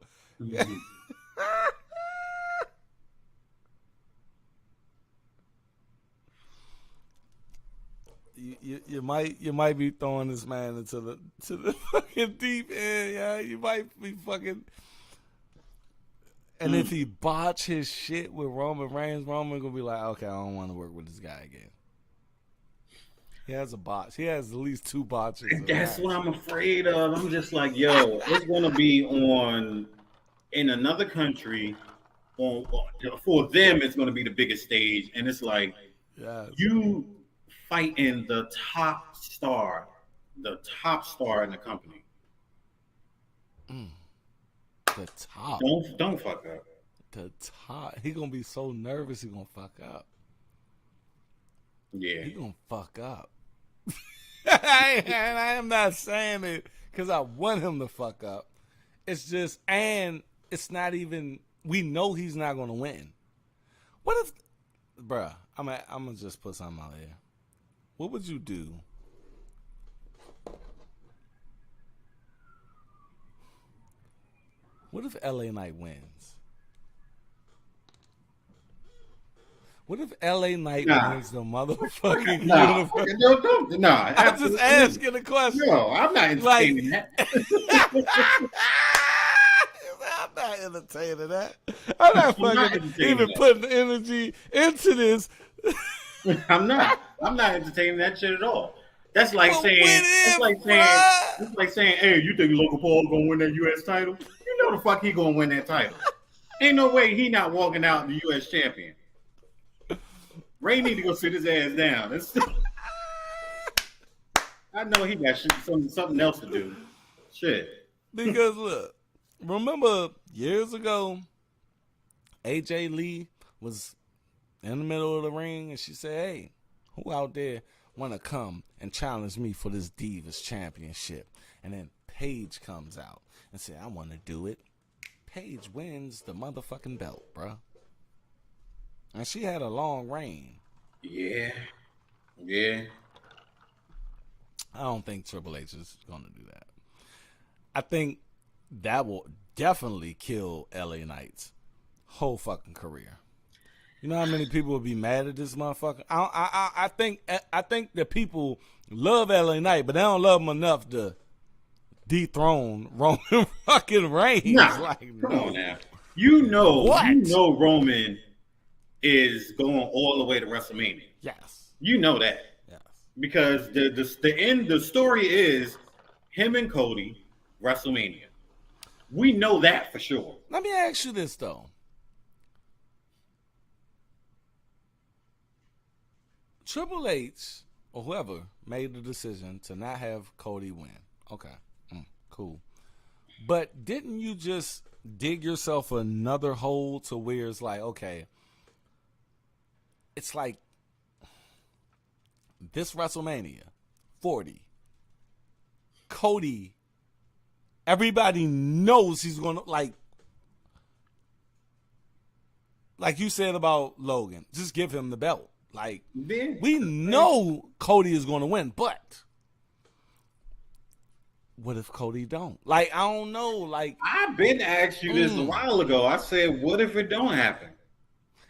You might be throwing this man into the fucking deep end, yeah. You might be fucking. And if he botch his shit with Roman Reigns, Roman gonna be like, okay, I don't want to work with this guy again. He has a botch. He has at least 2 botches. That's what I'm afraid of. I'm just like, yo, it's gonna be in another country. For them, it's gonna be the biggest stage, and it's like, you fighting the top star in the company. The top. Don't fuck up. The top. He gonna be so nervous. He gonna fuck up. Yeah. He gonna fuck up. I am not saying it because I want him to fuck up. It's just, and it's not even. We know he's not gonna win. What if, bruh? I'm gonna just put something out here. What would you do? What if LA Knight wins? What if LA Knight wins the motherfucking universe? Nah, I'm just asking a question. No, I'm not entertaining that. I'm not entertaining that. I'm not fucking even putting energy into this. I'm not entertaining that shit at all. That's like saying, hey, you think Logan Paul gonna win that U.S. title? You know the fuck he gonna win that title. Ain't no way he not walking out the U.S. champion. Ray need to go sit his ass down. I know he got something else to do. Shit. Because look, remember years ago, AJ Lee was in the middle of the ring and she said, hey, who out there want to come and challenge me for this Divas Championship? And then Paige comes out and said, I want to do it. Paige wins the motherfucking belt, bro. And she had a long reign. Yeah. I don't think Triple H is going to do that. I think that will definitely kill LA Knight's whole fucking career. You know how many people would be mad at this motherfucker? I think that people love LA Knight, but they don't love him enough to dethrone Roman fucking Reigns. Nah, come on now. You know Roman is going all the way to WrestleMania. Yes. You know that. Yes. Because the story is him and Cody, WrestleMania. We know that for sure. Let me ask you this though. Triple H or whoever made the decision to not have Cody win. Okay. Cool. But didn't you just dig yourself another hole to where it's like, okay, it's like this WrestleMania 40, Cody, everybody knows he's going to, like you said about Logan, just give him the belt. Like, we know Cody is going to win, but what if Cody don't? Like, I don't know. Like, I've been asked you this a while ago. I said, what if it don't happen?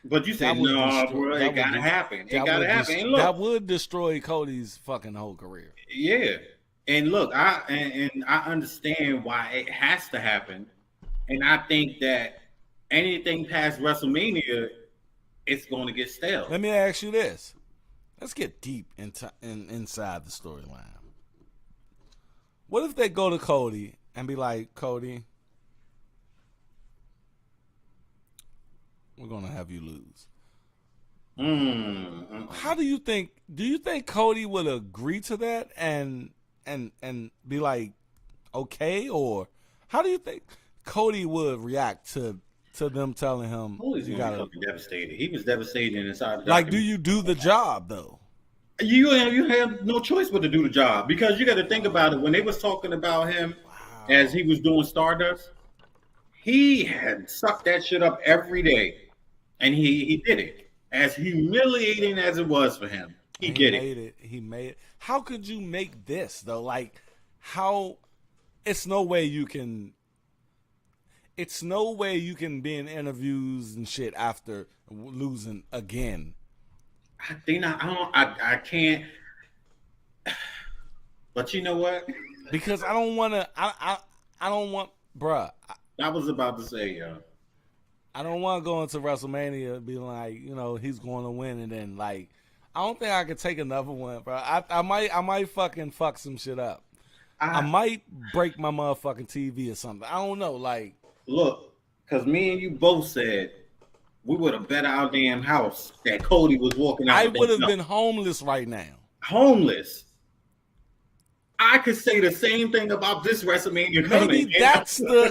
But you that said, would no, destroy. bro, it gotta happen. It gotta happen. And That look, would destroy Cody's fucking whole career. yeah. And look, I understand why it has to happen. And I think that anything past WrestleMania, it's going to get stale. Let me ask you this. Let's get deep inside the storyline. What if they go to Cody and be like, Cody, we're going to have you lose. How do you think Cody would agree to that and be like, okay? Or how do you think Cody would react to them telling him Cody's going to be devastated. He was devastated inside the like, do you do the job though? You have no choice but to do the job, because you got to think about it. When they was talking about him as he was doing Stardust, he had sucked that shit up every day, and he did it. As humiliating as it was for him, he did it. He made it. How could you make this though? Like, how? It's no way you can be in interviews and shit after losing again. I can't. But you know what? Because I don't want to. I don't want, bruh. I was about to say, yo. I don't want to go into WrestleMania and be like, he's going to win, and then like, I don't think I could take another one, bro. I might fucking fuck some shit up. I might break my motherfucking TV or something. I don't know. Like, look, because me and you both said we would have bet our damn house that Cody was walking out. I would have been homeless right now. Homeless. I could say the same thing about this WrestleMania coming.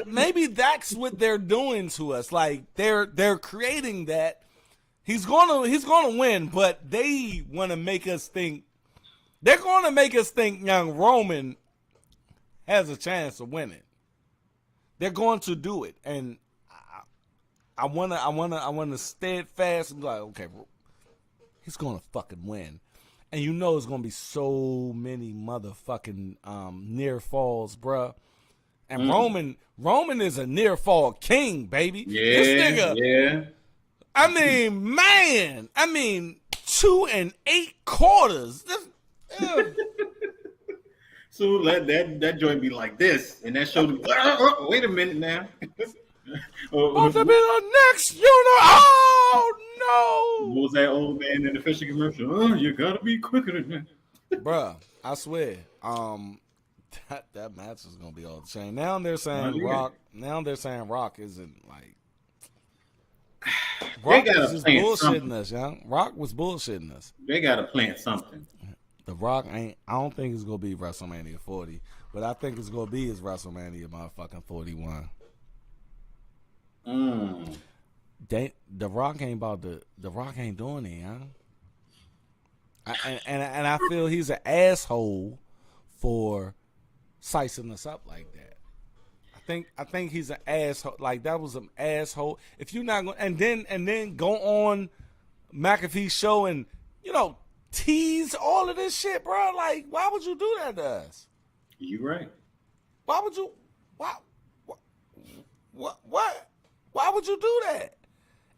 Maybe that's what they're doing to us. Like, they're creating that he's gonna win, but they want to make us think young Roman has a chance of winning. They're going to do it, and I wanna steadfast and be like, okay, bro, he's gonna fucking win. And it's gonna be so many motherfucking near falls, bruh. And Roman is a near fall king, baby. Yeah, this nigga. Yeah. I mean, man. 2 8/4. So that joint be like this, and that shoulder. Wait a minute now. About to be the next Oh no! What was that old man in the fishing commercial? Oh, you gotta be quicker than that. Bruh, I swear. That match is gonna be all the chain. Now they're saying Rock. Now they're saying Rock isn't like. Rock was just bullshitting us, young. Rock was bullshitting us. They gotta plant something. The Rock ain't. I don't think it's gonna be WrestleMania 40, but I think it's gonna be his WrestleMania motherfucking 41. The Rock ain't doing it, huh? And I feel he's an asshole for sizing us up like that. I think he's an asshole. Like, that was an asshole. If you're not going, and then go on McAfee's show and tease all of this shit, bro. Like, why would you do that to us? You right. Why would you? Why would you do that?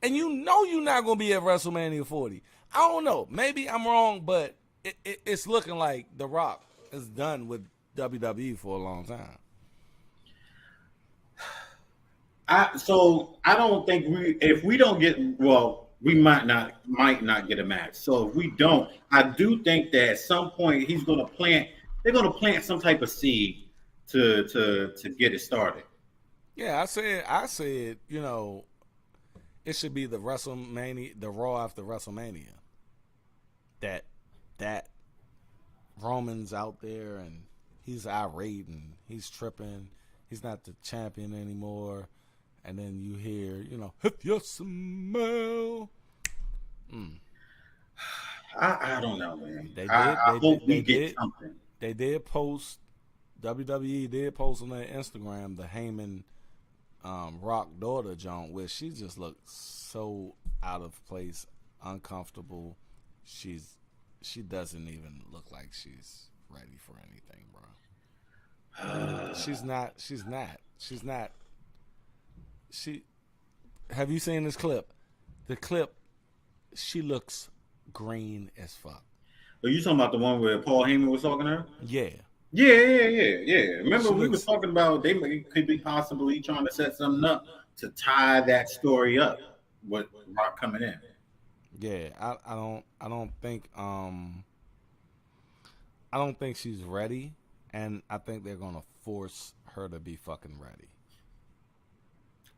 And you're not going to be at WrestleMania 40. I don't know. Maybe I'm wrong, but it's looking like The Rock is done with WWE for a long time. So I don't think if we don't get, we might not get a match. So if we don't, I do think that at some point they're going to plant some type of seed to get it started. Yeah, I said, it should be the WrestleMania, the Raw after WrestleMania. That Roman's out there and he's irate and he's tripping. He's not the champion anymore. And then you hear, if you smell. I don't know, man. I hope we get something. They did post, WWE did post on their Instagram, the Hayman Rock daughter Joan, where she just looked so out of place, uncomfortable. She doesn't even look like she's ready for anything, bro. She's not. She's not. She's not. She. Have you seen this clip? The clip. She looks green as fuck. Are you talking about the one where Paul Heyman was talking to her? Yeah. Yeah. Remember, She we looks. was talking about could be possibly trying to set something up to tie that story up with Rock coming in. Yeah. I don't think. I don't think she's ready, and I think they're gonna force her to be fucking ready.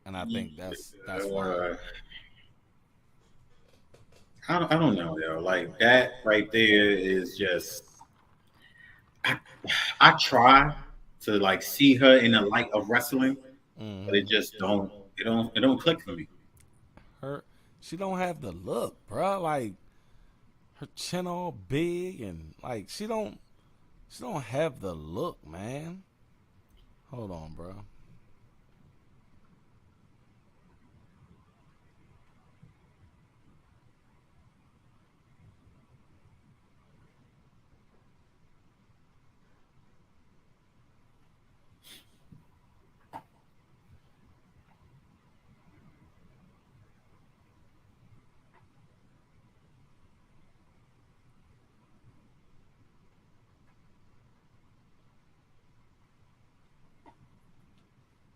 And I think that's why. I don't know, yo. Like that right there is just. I, I try to like see her in the light of wrestling, but it Mm-hmm. just don't. It don't click for me. Her, she don't have the look, bro. Like her chin all big, and like she don't have the look, man. Hold on, bro.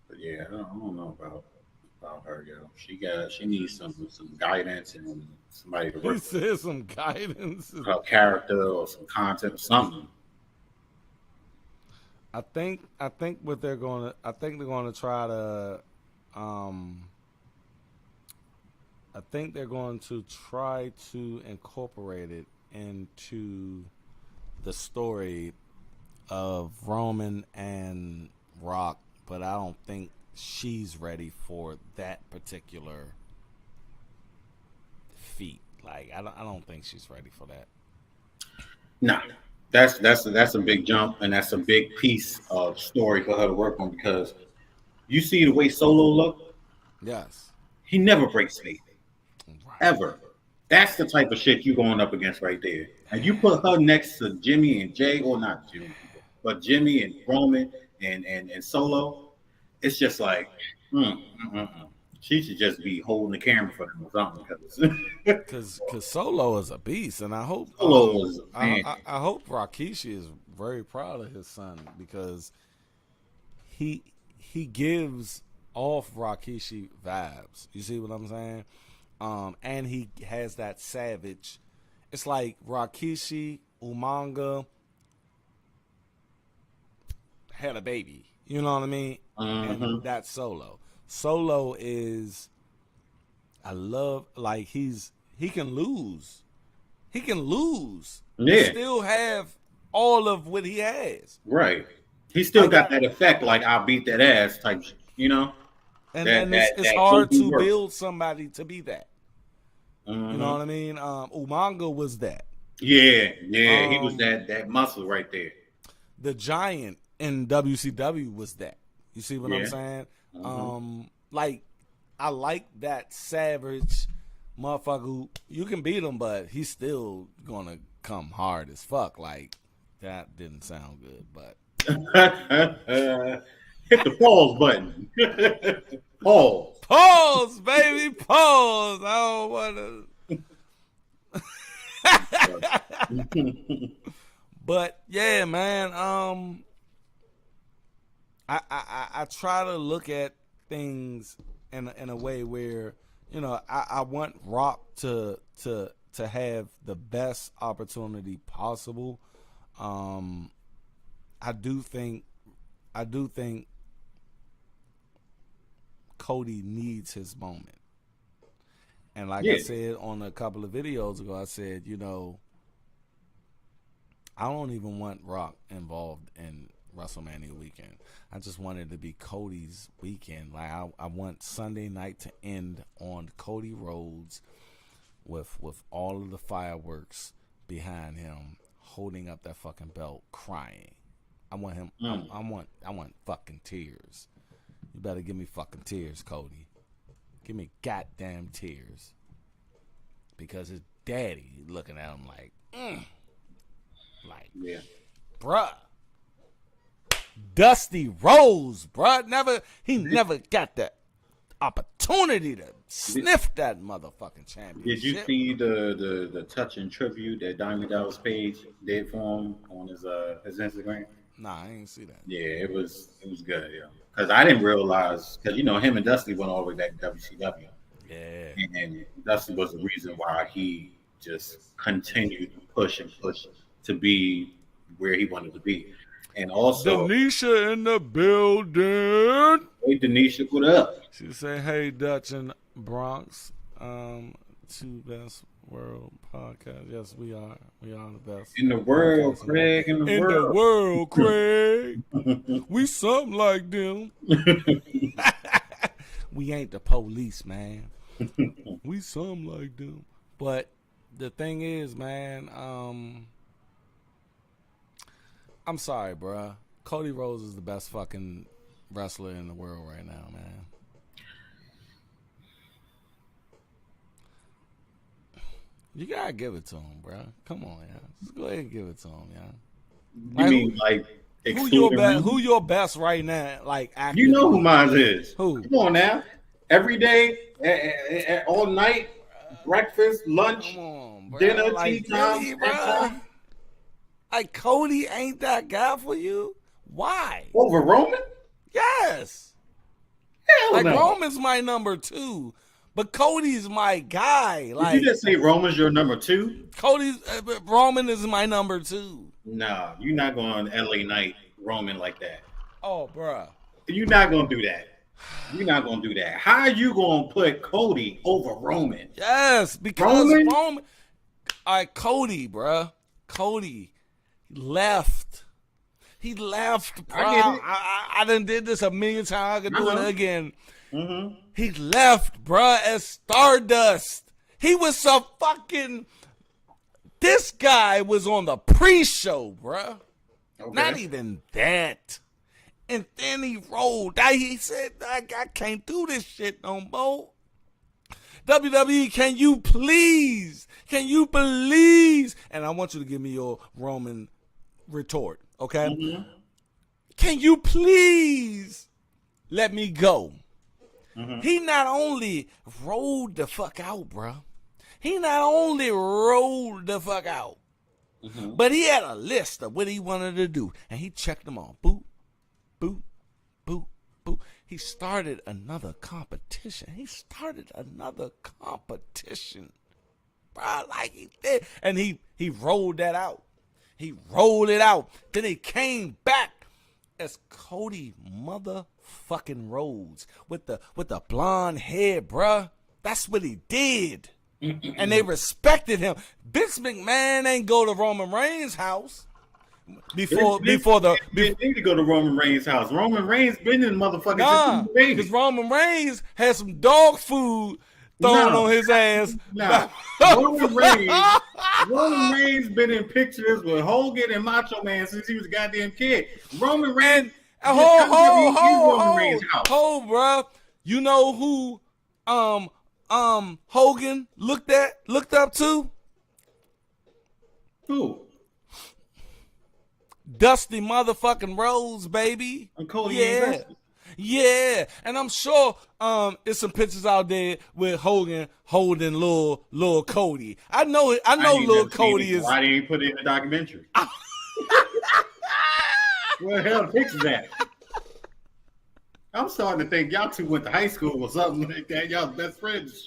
But yeah, I don't know about her, yo. She needs some guidance and somebody to He work with said some guidance. her character or some content or something. I think what they're going to I think they're going to try to um I think they're going to try to incorporate it into the story of Roman and Rock, but I don't think she's ready for that particular feat. Like I don't think she's ready for that. Nah, that's a big jump and that's a big piece of story for her to work on because you see the way Solo look, Yes. he never breaks faith Right. ever. That's the type of shit you going up against right there. And you put her next to Jimmy and Jay, or not Jimmy, but Jimmy and Roman and Solo. It's just like, she should just be holding the camera for them or something. Because Cause Solo is a beast, and I hope Solo was man. I hope Rakishi is very proud of his son because he gives off Rakishi vibes. You see what I'm saying? And he has that savage. It's like Rakishi Umanga had a baby. You know what I mean? And Mm-hmm. that's Solo. Solo is I love like he can lose. He can lose and Yeah, still have all of what he has. right. He I still got got that effect, like I'll beat that ass type. You know and it's that hard Kobe to work. build somebody to be that. You know Mm-hmm. what I mean? Umanga was that. Yeah. He was Um, that muscle right there. the Giant in WCW was that. You see what I'm Yeah. saying? Mm-hmm. Like I like that savage motherfucker. Who, you can beat him, but he's still gonna come hard as fuck. Like that didn't sound good, but Hit the pause button. Pause. pause, baby, pause. I don't wanna. But yeah, man. I try to look at things in a way where I want Rock to have the best opportunity possible. Um, I do think I do think Cody needs his moment. And like I Yeah. said on a couple of videos ago, I said, I don't even want Rock involved in WrestleMania weekend. I just want it to be Cody's weekend. Like I want Sunday night to end on Cody Rhodes with all of the fireworks behind him, holding up that fucking belt, crying. I want him. Mm. I want fucking tears. You better give me fucking tears, Cody. Give me goddamn tears. Because his daddy looking at him like, like, Yeah. bruh, Dusty Rhodes, bruh. He never got that opportunity to sniff that motherfucking championship. Did you see the touching tribute that Diamond Dallas Page did for him on his Instagram? Nah, I ain't see that. Yeah, it was good, yeah. Because I didn't realize, because him and Dusty went all the way back to WCW. Yeah. And Dusty was the reason why he just continued to push to be where he wanted to be. And also, Denisha in the building. Hey, Denisha, what up? She said, "Hey, Dutch and Bronx, two best world podcasts. Yes, we are. We are the best in the world, Craig. In the world, Craig. We something like them. We ain't the police, man. We something like them. But the thing is, man, I'm sorry, bruh. Cody Rhodes is the best fucking wrestler in the world right now, man. You gotta give it to him, bruh. Come on, yeah. Just go ahead and give it to him, yeah. You mean like who your best right now? Like, active? You know who mine is. Who? Come on now. Every day, all night, breakfast, lunch, dinner, tea time. Really, bruh? Like, Cody ain't that guy for you? Why? Over Roman? Yes. Hell like, no. Roman's my number 2, but Cody's my guy. Like, did you just say Roman's your number 2? Roman is my number 2. Nah, you're not going LA Knight Roman like that. Oh, bruh. You're not going to do that. You're not going to do that. How are you going to put Cody over Roman? Yes, because Roman. All right, Cody, bruh. Cody left. He left, bro. I done did this a million times. I can do it again. Mm-hmm. He left, bro, as Stardust. He was so fucking... This guy was on the pre-show, bro. Okay. Not even that. And then he rolled. He said, I can't do this shit no more. WWE, can you please? And I want you to give me your Roman retort, okay? Mm-hmm. Can you please let me go? Mm-hmm. He not only rolled the fuck out, bro. Mm-hmm. But he had a list of what he wanted to do, and he checked them all. Boop, boop, boop, boop. He started another competition. Bro, like he did. And he rolled that out. He rolled it out. Then he came back as Cody motherfucking Rhodes with the blonde hair, bruh. That's what he did. And they respected him. Vince McMahon ain't go to Roman Reigns' house before need to go to Roman Reigns' house. Roman Reigns been in motherfucking because Roman Reigns had some dog food thrown on his ass. Roman Reigns been in pictures with Hogan and Macho Man since he was a goddamn kid. Roman Reigns. Hold, bro. You know who Hogan looked up to? Who? Dusty motherfucking Rhodes, baby. And Cody Yeah, and I'm sure there's some pictures out there with Hogan holding little Cody. I know little Cody is. Why did he put it in the documentary? Where the hell the pictures at? I'm starting to think y'all two went to high school or something like that. Y'all best friends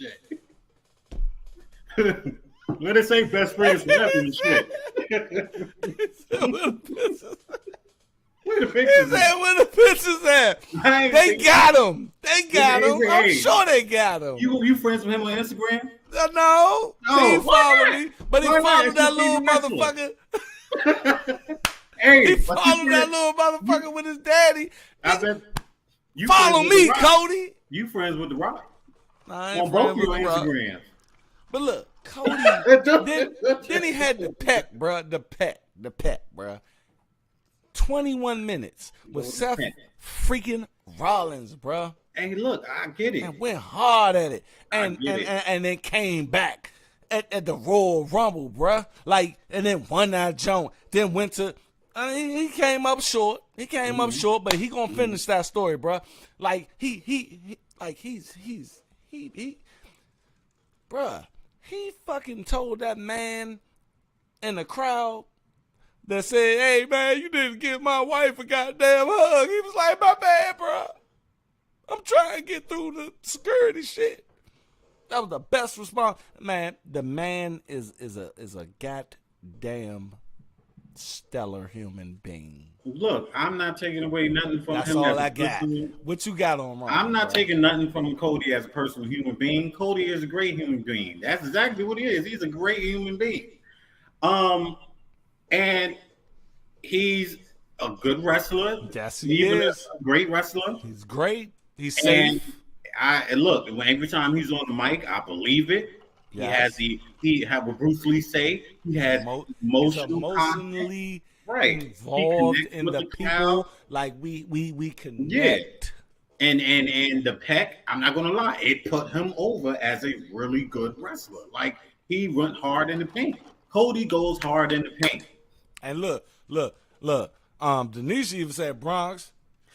and shit. Let it say best friends forever and shit. Where the pictures at? Where the pictures at? They got him. I'm sure they got him. You friends with him on Instagram? No. He didn't follow me, but he followed that little motherfucker. He followed that little motherfucker with his daddy. I bet you follow me, Cody. You friends with The Rock? I ain't on both your Instagrams. But look, Cody. then he had the peck, bro. The peck, bro. 21 minutes with Seth freaking Rollins, bro. Hey, look, I get it. And went hard at it. And then came back at the Royal Rumble, bro. Like, and then won that joint. Then went to He came up short. He came up short, but he gonna finish that story, bro. Like bruh, he fucking told that man in the crowd that said, "Hey man, you didn't give my wife a goddamn hug." He was like, "My bad, bro. I'm trying to get through the security shit." That was the best response, man. The man is a goddamn stellar human being. Look, I'm not taking away nothing from That's him. all I got. What you got on, Ron? I'm not taking nothing from Cody as a personal human being. Cody is a great human being. That's exactly what he is. He's a great human being. And he's a good wrestler. Yes, he is. A great wrestler. He's great. He's safe. And look, every time he's on the mic, I believe it. Yes. He had what Bruce Lee say. He has emotionally involved in the people. Crowd. Like we connect. Yeah. And the Peck, I'm not gonna lie, it put him over as a really good wrestler. Like he went hard in the paint. Cody goes hard in the paint. And look. Denise even said, "Bronx,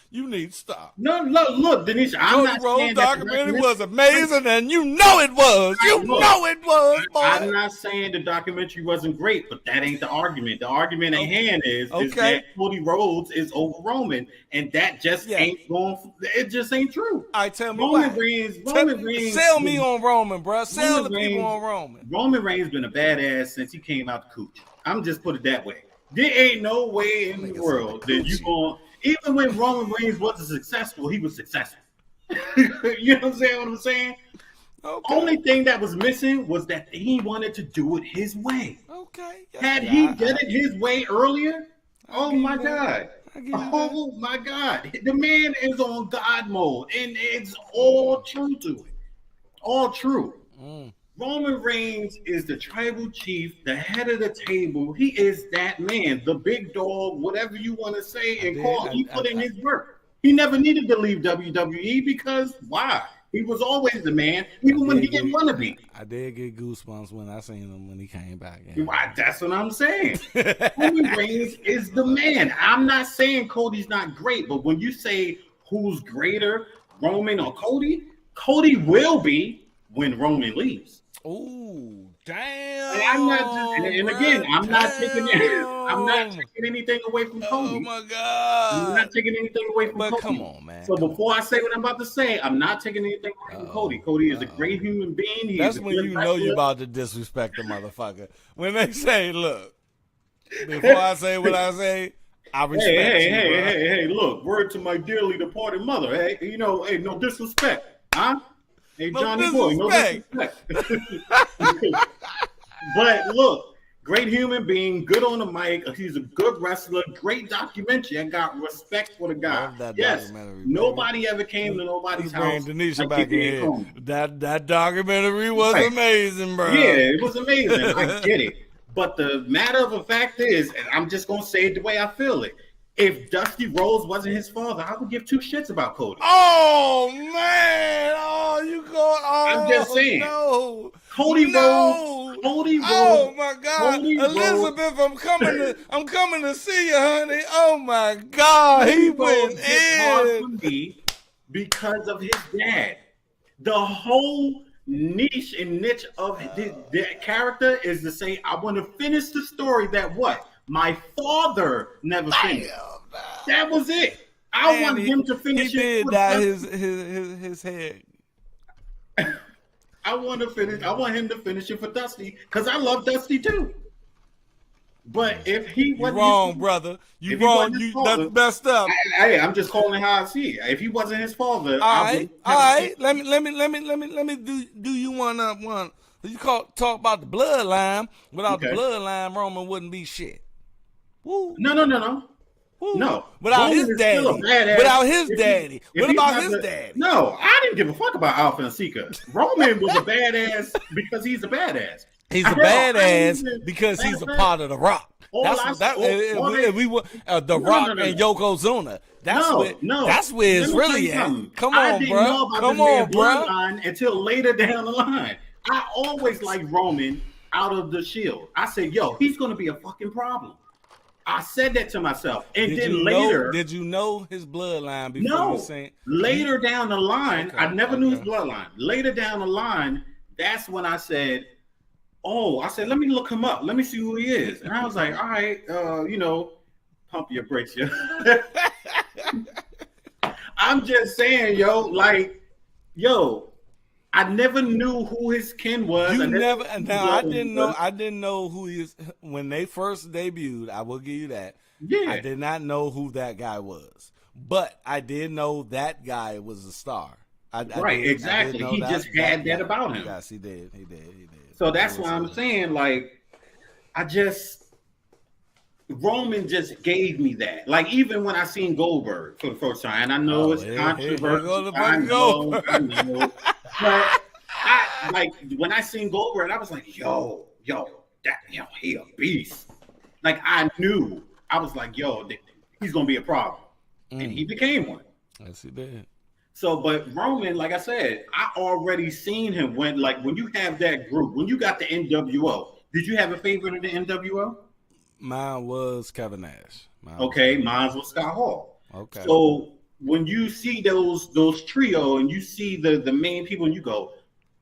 you need to stop." No, look, Denise. I'm not saying that documentary was amazing, and you know it was. You know it was, boy. I'm not saying the documentary wasn't great, but that ain't the argument. The argument at hand is that Cody Rhodes is over Roman, and that just ain't going. It just ain't true. All right, tell me Roman Reigns. Sell me on Roman, bro. Sell the people on Roman. Roman Reigns been a badass since he came out the cooch. I'm just put it that way. There ain't no way in the world that you going. Even when Roman Reigns wasn't successful, he was successful. You know what I'm saying? Okay. Only thing that was missing was that he wanted to do it his way. Okay. Had he done it his way earlier, oh my God. Oh my God. The man is on God mode, and it's all true to it. All true. Roman Reigns is the tribal chief, the head of the table. He is that man, the big dog, whatever you want to say and call. He put in his work. He never needed to leave WWE because why? He was always the man, even when he didn't want to be. I did get goosebumps when I seen him when he came back. That's what I'm saying. Roman Reigns is the man. I'm not saying Cody's not great, but when you say who's greater, Roman or Cody, Cody will be when Roman leaves. Ooh, damn! And I'm not taking anything away from Cody. Oh my God! I'm not taking anything away from Cody. Come on, man. So before I say what I'm about to say, I'm not taking anything away from Cody. Cody is a great human being. That's when you know you're about to disrespect the motherfucker. When they say, "Look," before I say what I say, I respect you. Hey! Look, word to my dearly departed mother. Hey, no disrespect, huh? Hey, Johnny Boy, no disrespect. But look, great human being, good on the mic. He's a good wrestler, great documentary. I got respect for the guy. Yes, nobody ever came to nobody's house. Denisha back in here. That documentary was amazing, bro. Yeah, it was amazing. I get it. But the matter of the fact is, and I'm just going to say it the way I feel it, if Dusty Rhodes wasn't his father, I would give two shits about Cody. Oh man! Oh, you go. Oh, I'm just saying. No. Cody Rhodes. Oh my God, Elizabeth! I'm coming to see you, honey. Oh my God, he went in because of his dad. The whole niche of that character is to say, I want to finish the story that my father never finished. That was it. I want him to finish. He did dye his head. I want him to finish it for Dusty because I love Dusty too. But if he wasn't wrong, brother, you wrong. That's messed up. I'm just calling it how I see it. If he wasn't his father, all right. Let me do you one. You talk about the bloodline. Without the bloodline, Roman wouldn't be shit. Woo. No. Woo. No. Without his daddy. Without his daddy. What about his daddy? No, I didn't give a fuck about Alpha and Sika. Roman was a badass because he's a badass. He's a badass because he's a part of the Rock. The Rock and Yokozuna. That's where it's really at. Come on, bro. Come on, bro. Until later down the line, I always liked Roman out of the Shield. I said, he's going to be a fucking problem. I said that to myself. And Did then you later. Did you know his bloodline before you No. seen? Later down the line, Okay, I never knew his okay. bloodline. Later down the line, that's when I said, "Oh," I said, "Let me look him up. Let me see who he is." And I was like, "All right, pump your brakes, yo." I'm just saying, yo, I never knew who his kin was. You I never. knew who his Now I bloodline didn't know. was. I didn't know who he is when they first debuted. I will give you that. Yeah. I did not know who that guy was, but I did know that guy was a star. Right, exactly. He just had that about him. Yes, he did. He did. So that's why I'm saying, Roman just gave me that. Like, even when I seen Goldberg for the first time, and I know it's controversial. I know. But when I seen Goldberg, I was like, yo, he a beast. Like, I knew. I was like, yo, he's gonna be a problem. And he became one. Yes, he did. So, but Roman, like I said, I already seen him when you have that group, when you got the NWO. Did you have a favorite of the NWO? Mine was Kevin Nash. Mine was Scott Hall. Okay. So when you see those trio and you see the main people and you go,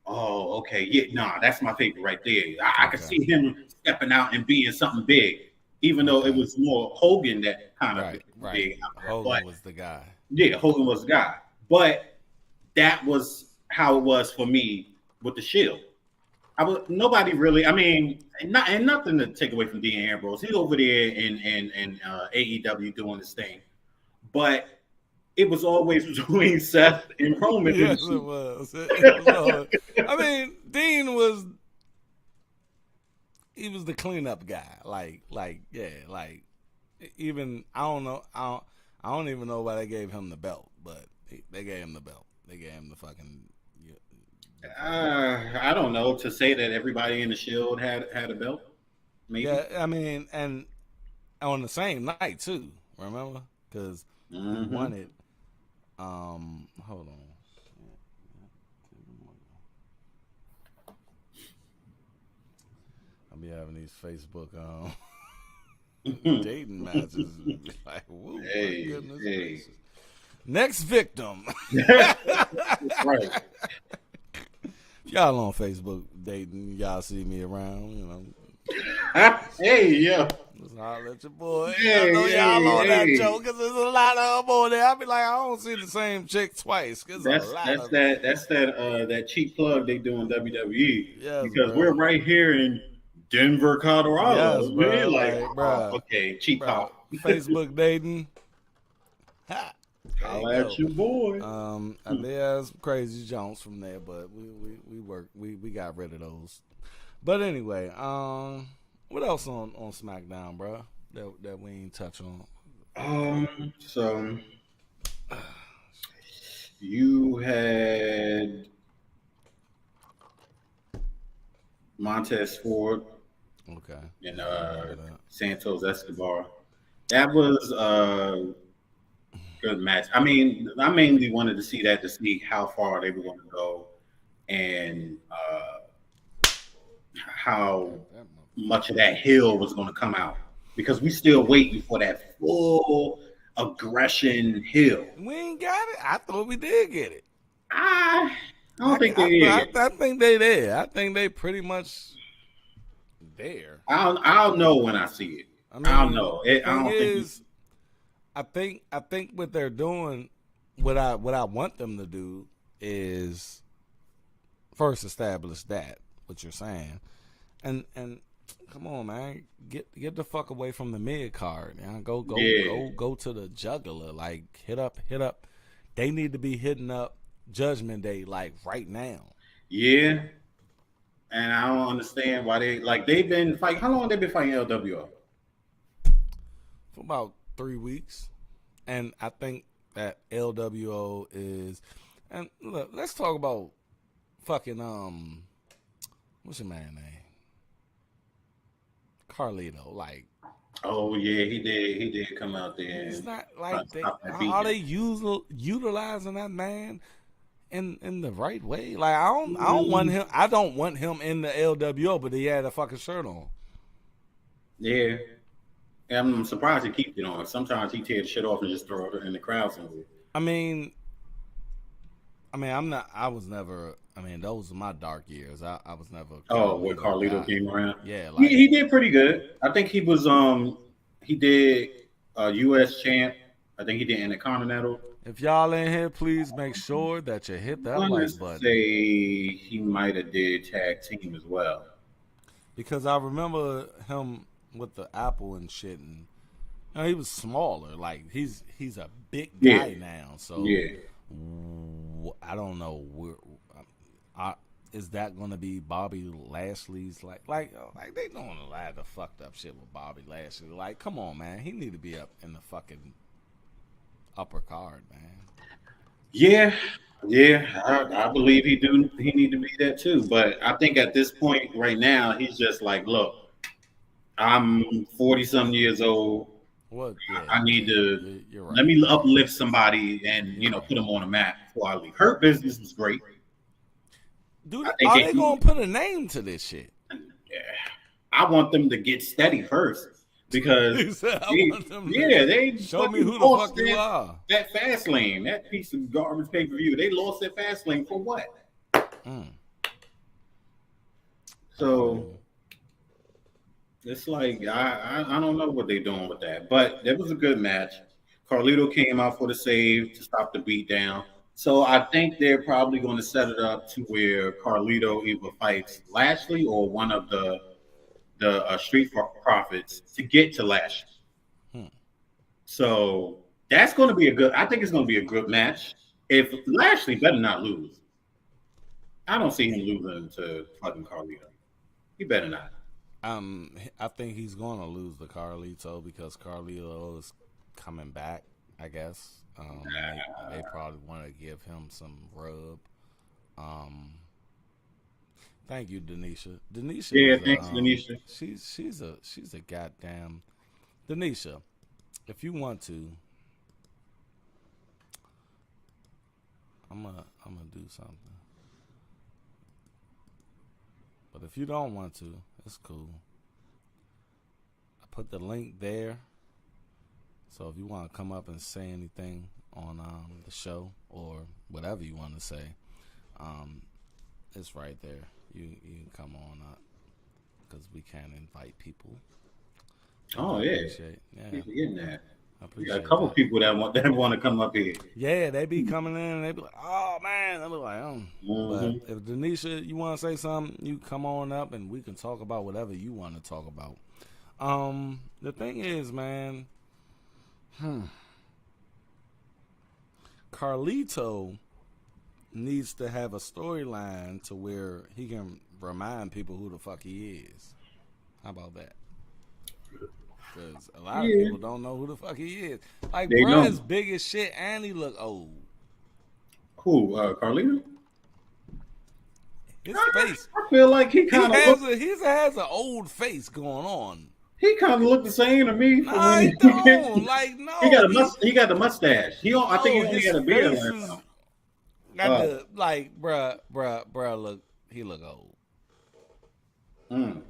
oh, okay, yeah, nah, that's my favorite right there. I could see him stepping out and being something big, even though it was more Hogan that kind of big. Hogan was the guy. Yeah, Hogan was the guy. But that was how it was for me with the Shield. Nobody really. I mean, and nothing to take away from Dean Ambrose. He's over there in AEW doing his thing, but it was always between Seth and Roman. Yes, it was. It was I mean, Dean was. He was the cleanup guy. Even I don't know. I don't even know why they gave him the belt, but they gave him the belt. They gave him the fucking. I don't know, to say that everybody in the Shield had a belt. Maybe. Yeah, I mean, and on the same night too. Remember, because he won it. Hold on. I'll be having these Facebook dating matches. Like, whoa, my goodness gracious. Next victim. That's right. Y'all on Facebook dating, y'all see me around, you know. Hey, yeah. Just holler at your boy. Hey, I know y'all on that hey. joke because there's a lot of them on there. I be like, I don't see the same chick twice. That's that cheap plug they do in WWE. Yes, because bro. We're right here in Denver, Colorado. Yes, bro. We're like, bro. Okay, cheap pop. Facebook dating. Ha. Holla at your boy. There's crazy Jones from there, but we got rid of those. But anyway, what else on SmackDown, bro? That we ain't touch on. So you had Montez Ford, okay, and Santos Escobar. That was good match. I mean, I mainly wanted to see that to see how far they were going to go and how much of that hill was going to come out, because we still waiting for that full aggression hill. We ain't got it. I thought we did get it. I don't think they did. I think they did. I think they pretty much there. I'll know when I see it. I mean, I'll know. I think what they're doing, what I want them to do is first establish that what you're saying, and come on, man, get the fuck away from the mid card. Go to the jugular. Like hit up. They need to be hitting up Judgment Day like right now. Yeah, and I don't understand why they've been fighting. How long have they been fighting LWO? For about 3 weeks. And I think that LWO is, and look, let's talk about fucking what's your man name? Carlito. Like, oh yeah, he did come out there. It's not like are they utilizing that man in the right way? Like I don't want him in the LWO, but he had a fucking shirt on. Yeah. And I'm surprised he keeps it on. Sometimes he tear the shit off and just throw it in the crowd somewhere. I mean, I'm not. I was never. I mean, those were my dark years. I was never a Oh, when Carlito Carlito guy. came around, Yeah, he, like he did pretty good. I think he did U.S. champ. I think he did Intercontinental. if y'all in here, please make sure that you hit I that want to like button say he might have did tag team as well. because I remember him with the Apple and shit, and you know, he was smaller. Like he's a big Yeah, guy now, so yeah. I don't know where. I, is that going to be Bobby Lashley's like they doing a lot of fucked up shit with Bobby Lashley? Like, come on, man, he need to be up in the fucking upper card, man. Yeah, yeah, I believe he do. He need to be that too. But I think at this point right now, he's just like, look, I'm 40 some years old. What? Yeah, I need to you're let right. me uplift somebody and You're put right. them on the map before I leave. Her business was great. Dude, I think are they gonna put a name to this shit? yeah, I want them to get steady first because He said, "I they, want them yeah, to they show me fucking who the lost fuck you are." that fast lane, that piece of garbage pay per view. They lost that fast lane for what? Mm, I feel So you. it's like I don't know what they're doing with that, but it was a good match. Carlito came out for the save to stop the beatdown. So I think they're probably going to set it up to where Carlito either fights Lashley or one of the Street Profits to get to Lashley. Hmm. So that's going to be a good. I think it's going to be a good match. If Lashley better not lose, I don't see him losing to fucking Carlito. He better not. I think he's gonna lose the Carlito because Carlito is coming back. I guess. They probably want to give him some rub. Um, thank you, Denisha. Denisha Yeah, is thanks, Denisha. she's a goddamn Denisha. If you want to, I'm gonna do something. But if you don't want to, it's cool. I put the link there. So if you want to come up and say anything on the show or whatever you want to say, um, it's right there. You can come on up because we can invite people. Oh I yeah, appreciate, yeah, keep forgetting that. I We got a appreciate couple that. people that want to come up here. Yeah, they be coming in and they be like, "Oh man," I be like, But Hmm. if Denisha, you want to say something, you come on up and we can talk about whatever you want to talk about. The thing is, man, Carlito needs to have a storyline to where he can remind people who the fuck he is. How about that? Because a lot of Yeah, people don't know who the fuck he is. Like, they bruh is don't. big as shit and he look old. Who? Carlito? His I, face, I feel like he kind of look. he has an old face going on. He kind of look the same to me from Nah, when he don't. Like, he no, got a he got the mustache. He don't, I think he no, only his got a beard face last is time. got the like, bruh. He look old. Mm.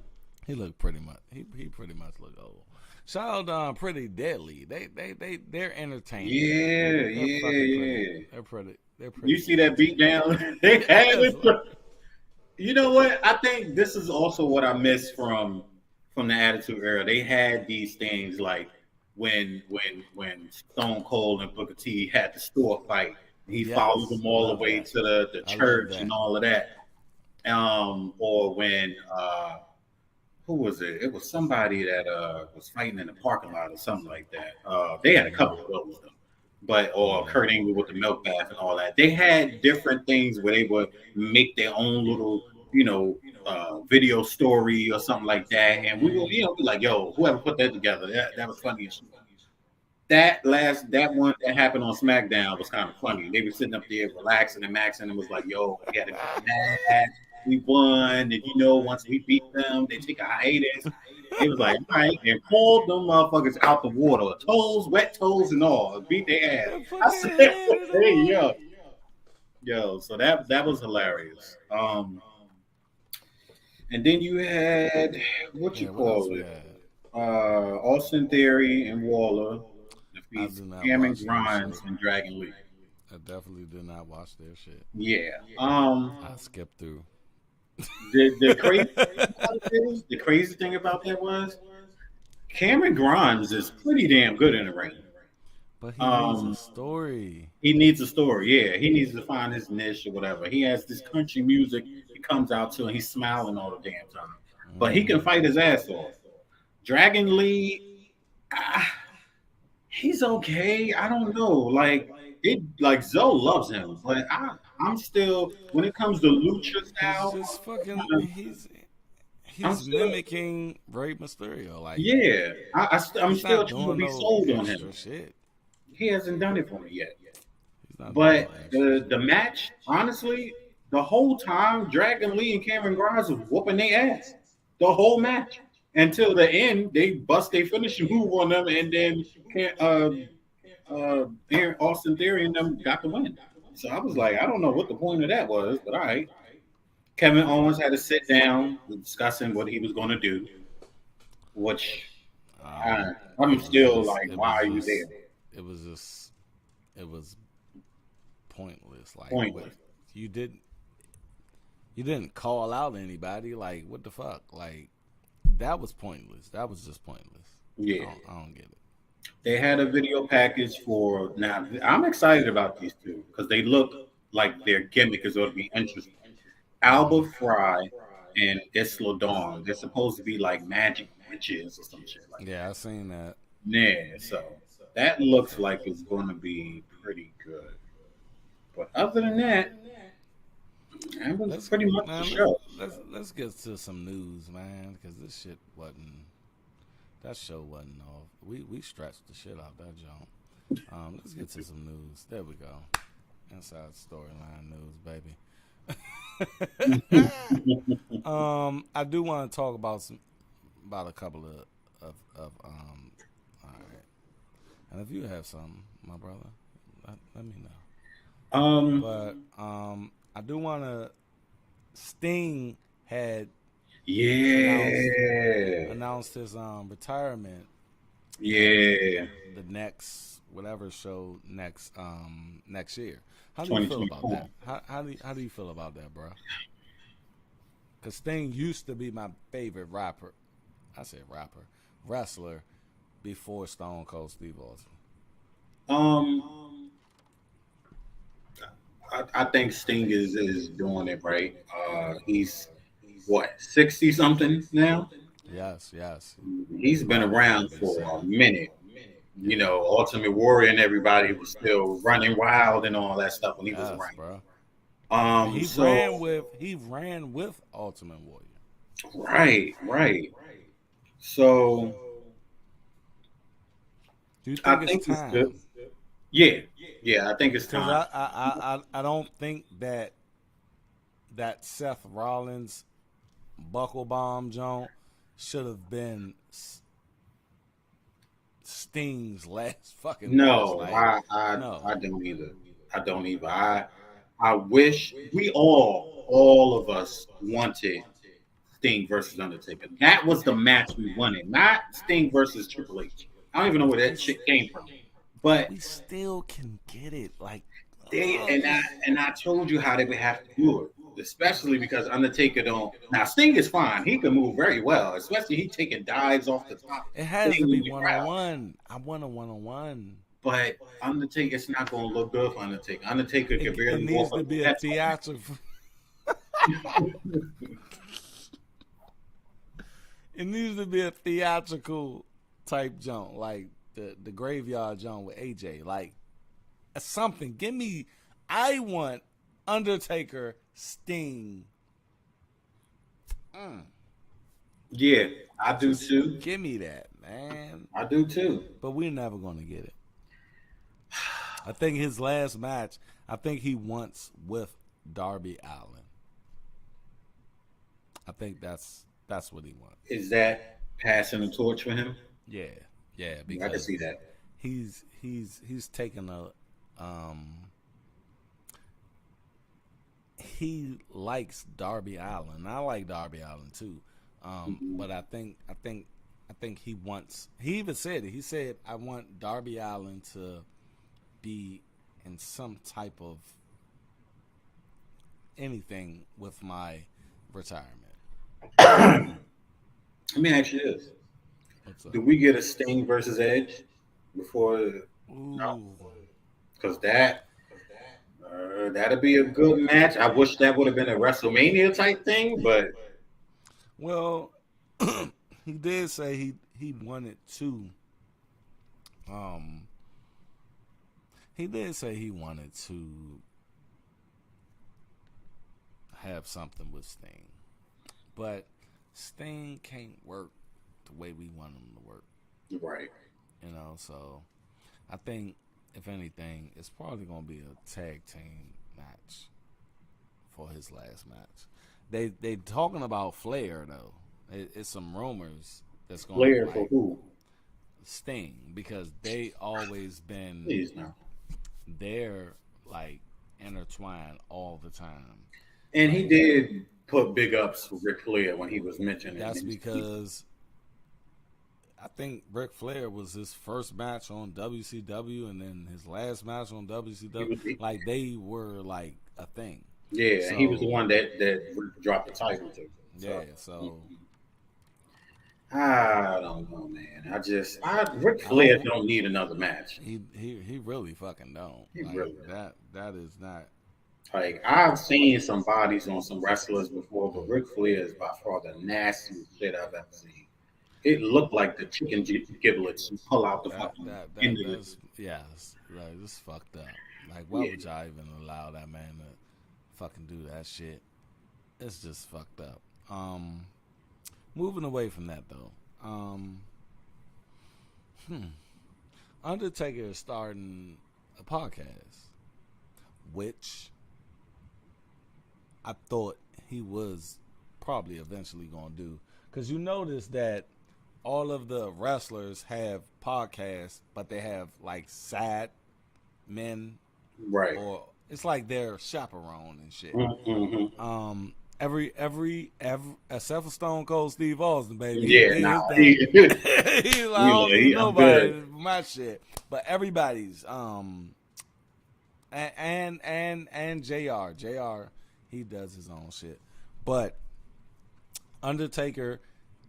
He look pretty much. He pretty much look old. Shout out Pretty Deadly. They're entertaining. Yeah, They're yeah, fucking pretty. yeah. They're pretty. You see that beat down? They had Yes, it. You know what? I think this is also what I miss from the Attitude Era. They had these things like when Stone Cold and Booker T had the store fight. He followed yes, them all the love way that. to the I love church and that. all of that. Or when who was it? It was somebody that was fighting in the parking lot or something like that. They had a couple of those though. But or Kurt Angle with the milk bath and all that. They had different things where they would make their own little, video story or something like that. And we will, be like, yo, whoever put that together, that was funny as shit. That one that happened on SmackDown was kind of funny. They were sitting up there relaxing and maxing and was like, yo, we had a good match. We won. And once we beat them, they take a hiatus. It was like, all right, and pulled them motherfuckers out the water, toes, wet toes, and all, beat their ass. They put I their said, head in the hey, water. yo, so that was hilarious. And then you had what you Yeah, what else call we it? had? Austin Theory and Waller I defeats do not Cameron watch their Grimes shit. and Dragon Lee. I definitely did not watch their shit. Yeah. I skipped through. The crazy thing about it is, the crazy thing about that was Cameron Grimes is pretty damn good in the ring. But he needs a Um, story. he needs a story. Yeah, he needs to find his niche or whatever. He has this country music he comes out to, and he's smiling all the damn time. But he can fight his ass off. Dragon Lee, ah, he's okay. I don't know. Like Zoe loves him, but I'm still when it comes to lucha He's style, just fucking. I'm, I'm He's still mimicking Rey Mysterio. Like yeah. I'm he's still not trying to doing be no sold on him. extra shit. He hasn't done it for me yet. He's not doing But no extra the shit. match, honestly, the whole time Dragon Lee and Cameron Grimes was whooping their ass. The whole match. Until the end, they bust their finishing move on them, and then Austin Theory and them got the win. So I was like, I don't know what the point of that was, but all right. Kevin Owens had to sit down discussing what he was going to do, which I'm still like, It why was are you just. there? It was just. It was pointless. Like what Pointless. you did. You didn't call out anybody. Like what the fuck? Like that was pointless. That was just pointless. Yeah. I don't get it. They had a video package for now. I'm excited about these two because they look like their gimmick is going to be interesting. Alba Fry and Isla Dawn. They're supposed to be like magic witches or some shit like Yeah, I that. seen that. Yeah, so that looks like it's going to be pretty good. But other than that, that was Let's pretty much the man, show. let's get to some news, man, because this shit wasn't. That show wasn't off. We stretched the shit out that jump. Let's get to some news. There we go. Inside storyline news, baby. I do want to talk about a couple of all right. And if you have something, my brother, let me know. Um, But I do want to. Sting had yeah, announced his retirement at yeah, the next whatever show next year. How do you feel about 2024. that? How do you feel about that, bro? Because Sting used to be my favorite rapper. I said rapper, wrestler before Stone Cold Steve Austin. Um, I think Sting is doing it right. He's what 60 something now. Yes, yes. He's been About around to be for a 70. minute. You Yeah. know, Ultimate Warrior and everybody was still running wild and all that stuff when he was Yes, around. bro. And So he ran with Ultimate Warrior. right, right. So Do you I think it's think it's good. time? Yeah, yeah. I think it's Because time. I don't think that Seth Rollins buckle bomb joint should have been Sting's last fucking match. No, Like, no. I don't either. I don't either. I wish we all of us wanted Sting versus Undertaker. That was the match we wanted, not Sting versus Triple H. I don't even know where that shit came from. But We still can get it. Like, they oh, and I told you how they would have to do it, especially because Undertaker don't. Now Sting is fine; he can move very well, especially he taking dives off the top, it has to hitting be the one on crowd. one. I want a 1-on-1. But Undertaker, it's not going to look good for Undertaker. Undertaker can It barely needs walk to up. be a theatrical. It needs to be a theatrical type jump, like the graveyard jump with AJ. Like something. Give me. I want Undertaker Sting. Yeah, I do Just too. give me that, man. I do too. But we're never gonna get it. I think his last match. I think he wants with Darby Allin. I think that's what he wants. Is that passing the torch for him? Yeah, yeah, I can because see that. he's taken a he likes Darby Allin. I like Darby Allin too, but I think I think he wants. He even said it. He said, "I want Darby Allin to be in some type of anything with my retirement." Let me ask you this: What's up? do we get a Sting versus Edge before? No, Ooh. because that'd be a good match. I wish that would have been a WrestleMania type thing, but Well, he did say he wanted to. Um, he did say he wanted to have something with Sting, but Sting can't work the way we want him to work. right. So I think if anything, it's probably gonna be a tag team match for his last match. They talking about Flair though. It's some rumors that's gonna Flair for like who? Sting because they always been Please no. they're like intertwined all the time. And he Like did put big ups for Ric Flair when he was mentioning that's it. because I think Ric Flair was his first match on WCW and then his last match on He WCW. was, Like they were like a thing. yeah, and he was the So one that Ric dropped the title to. yeah, So so I don't know, man. Ric I Flair don't. don't need another match. He really fucking don't. He Like really don't. that is not. Like I've seen some bodies on some wrestlers before, but Ric Flair is by far the nastiest shit I've ever seen. It looked like the chicken giblets you pull out the fucking end of it. That's yes. Like this fucked up. Like why Yeah, would y'all even allow that man to fucking do that shit? It's just fucked up. Moving away from that though. Hmm. Undertaker is starting a podcast, which I thought he was probably eventually going to do. Because you notice that all of the wrestlers have podcasts, but they have like side men, right. or it's like they're chaperone and shit. Mm-hmm. Every except for Stone Cold Steve Austin, baby, he Yeah, did nah, his thing. He's like, I don't need I'm nobody good. for my shit. But everybody's and Jr. He does his own shit. But Undertaker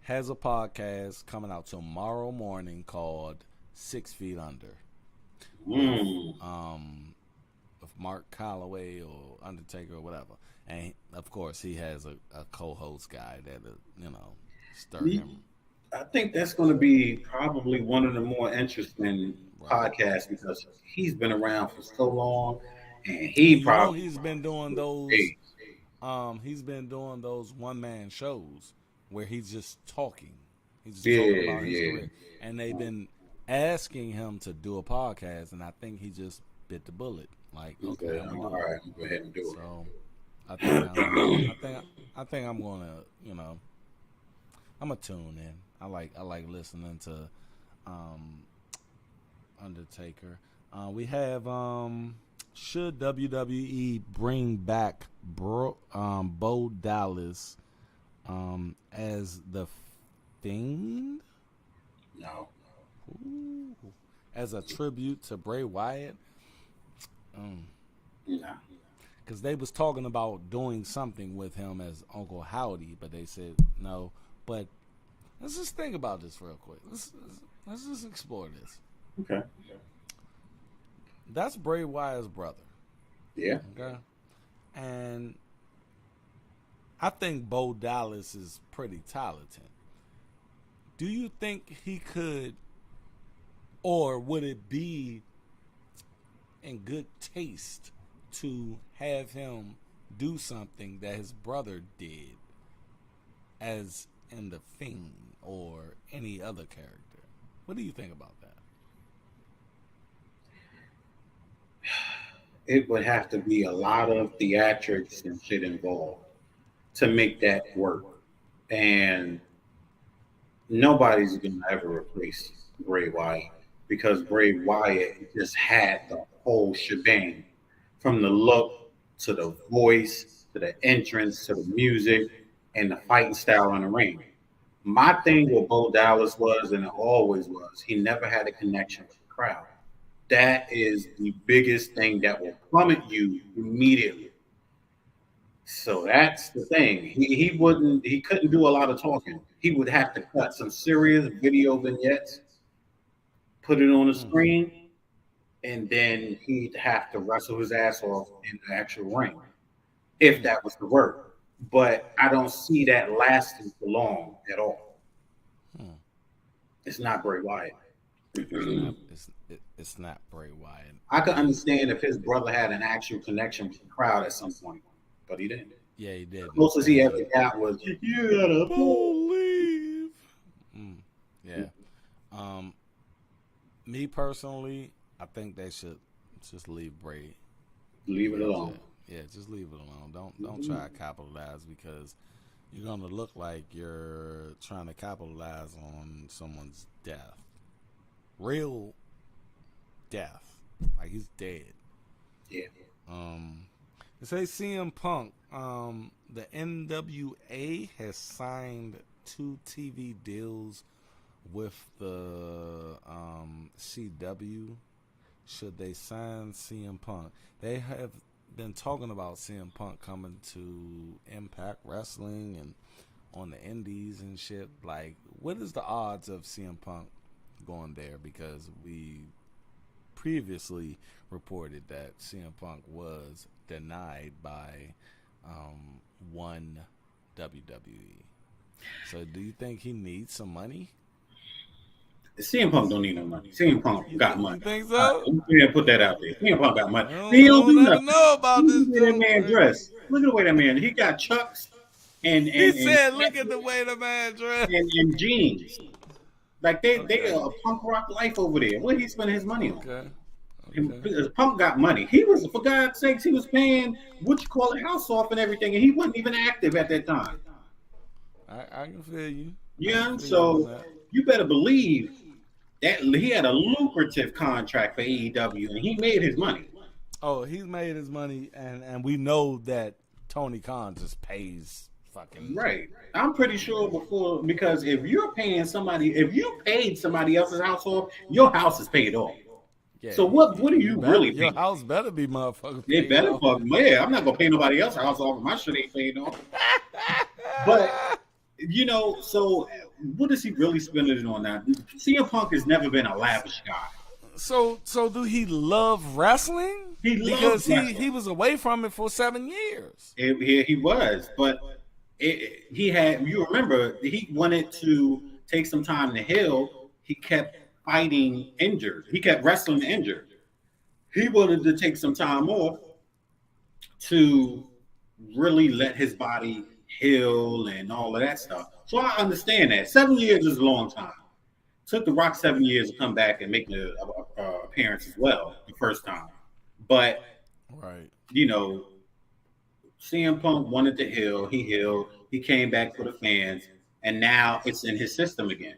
has a podcast coming out tomorrow morning called 6 Feet Under with Mm. with Mark Calloway or Undertaker or whatever. And of course he has a co-host guy that stir him I think that's going to be probably one of the more interesting right. podcasts because he's been around for so long, and he And you know probably he's been doing those hey, one man shows where he's just talking. He's just talking yeah, about his yeah. career. And they've been asking him to do a podcast and I think he just bit the bullet. Like, He okay, said, I'm gonna all do it. right, go ahead and do So I think I think I'm gonna, I'm gonna tune in. I like listening to um Undertaker. We have should WWE bring back Bo Dallas as the Fiend? it. No, Ooh. As a tribute to Bray Wyatt? no. Because they was talking about doing something with him as Uncle Howdy, but they said no. But let's just think about this real quick. Let's just explore this. Okay. That's Bray Wyatt's brother. Yeah. Okay. And I think Bo Dallas is pretty talented. Do you think he could, or would it be in good taste to have him do something that his brother did as in The Fiend or any other character? What do you think about that? It would have to be a lot of theatrics and shit involved to make that work, and nobody's gonna ever replace Bray Wyatt because Bray Wyatt just had the whole shebang, from the look to the voice to the entrance to the music and the fighting style in the ring. My thing with Bo Dallas was, and it always was, he never had a connection with the crowd. That is the biggest thing that will plummet you immediately. So that's the thing. He couldn't do a lot of talking. He would have to cut some serious video vignettes, put it on the screen, and then he'd have to wrestle his ass off in the actual ring, if that was the work. But I don't see that lasting for long at all. It's not Bray Wyatt. It's not Bray Wyatt. I could understand if his brother had an actual connection with the crowd at some point, but he didn't. Yeah, he did. The closest he ever got was, "You gotta believe." Yeah. Me personally, I think they should just leave Bray. Leave it alone. Yeah, just leave it alone. Don't try to capitalize, because you're gonna look like you're trying to capitalize on someone's death. Real death. Like, he's dead. Yeah. It says CM Punk. The NWA has signed 2 TV deals with the CW. Should they sign CM Punk? They have been talking about CM Punk coming to Impact Wrestling and on the indies and shit. Like, what is the odds of CM Punk going there? Because we previously reported that CM Punk was denied by one WWE. So do you think he needs some money? CM Punk don't need no money. CM Punk got money. You think so? Yeah, put that out there. CM Punk got money. He don't do nothing. Know about this. Look at that man dress. Look at the way that man. He got chucks and he said, "Look at the way the man dressed and jeans." Like they are a punk rock life over there. What he spend his money on? Okay. Punk got money. He was, for God's sakes, he was paying house off and everything, and he wasn't even active at that time. I can feel you. Yeah, so you better believe that he had a lucrative contract for AEW, and he made his money. Oh, he's made his money, and we know that Tony Khan just pays fucking right. I'm pretty sure because if you paid somebody else's house off, your house is paid off. Yeah. So what do you really your house better be motherfucking It better fuck. Yeah, I'm not gonna pay nobody else's house off if my shit ain't paid off. But so what is he really spending it on now? CM Punk has never been a lavish guy. So do he love wrestling? Because he was away from it for 7 years. He was, but he had. You remember he wanted to take some time to heal. He kept fighting injured. He kept wrestling injured. He wanted to take some time off to really let his body heal and all of that stuff. So I understand that. 7 years is a long time. Took The Rock 7 years to come back and make an appearance as well the first time. But, right, CM Punk wanted to heal. He healed. He came back for the fans. And now it's in his system again.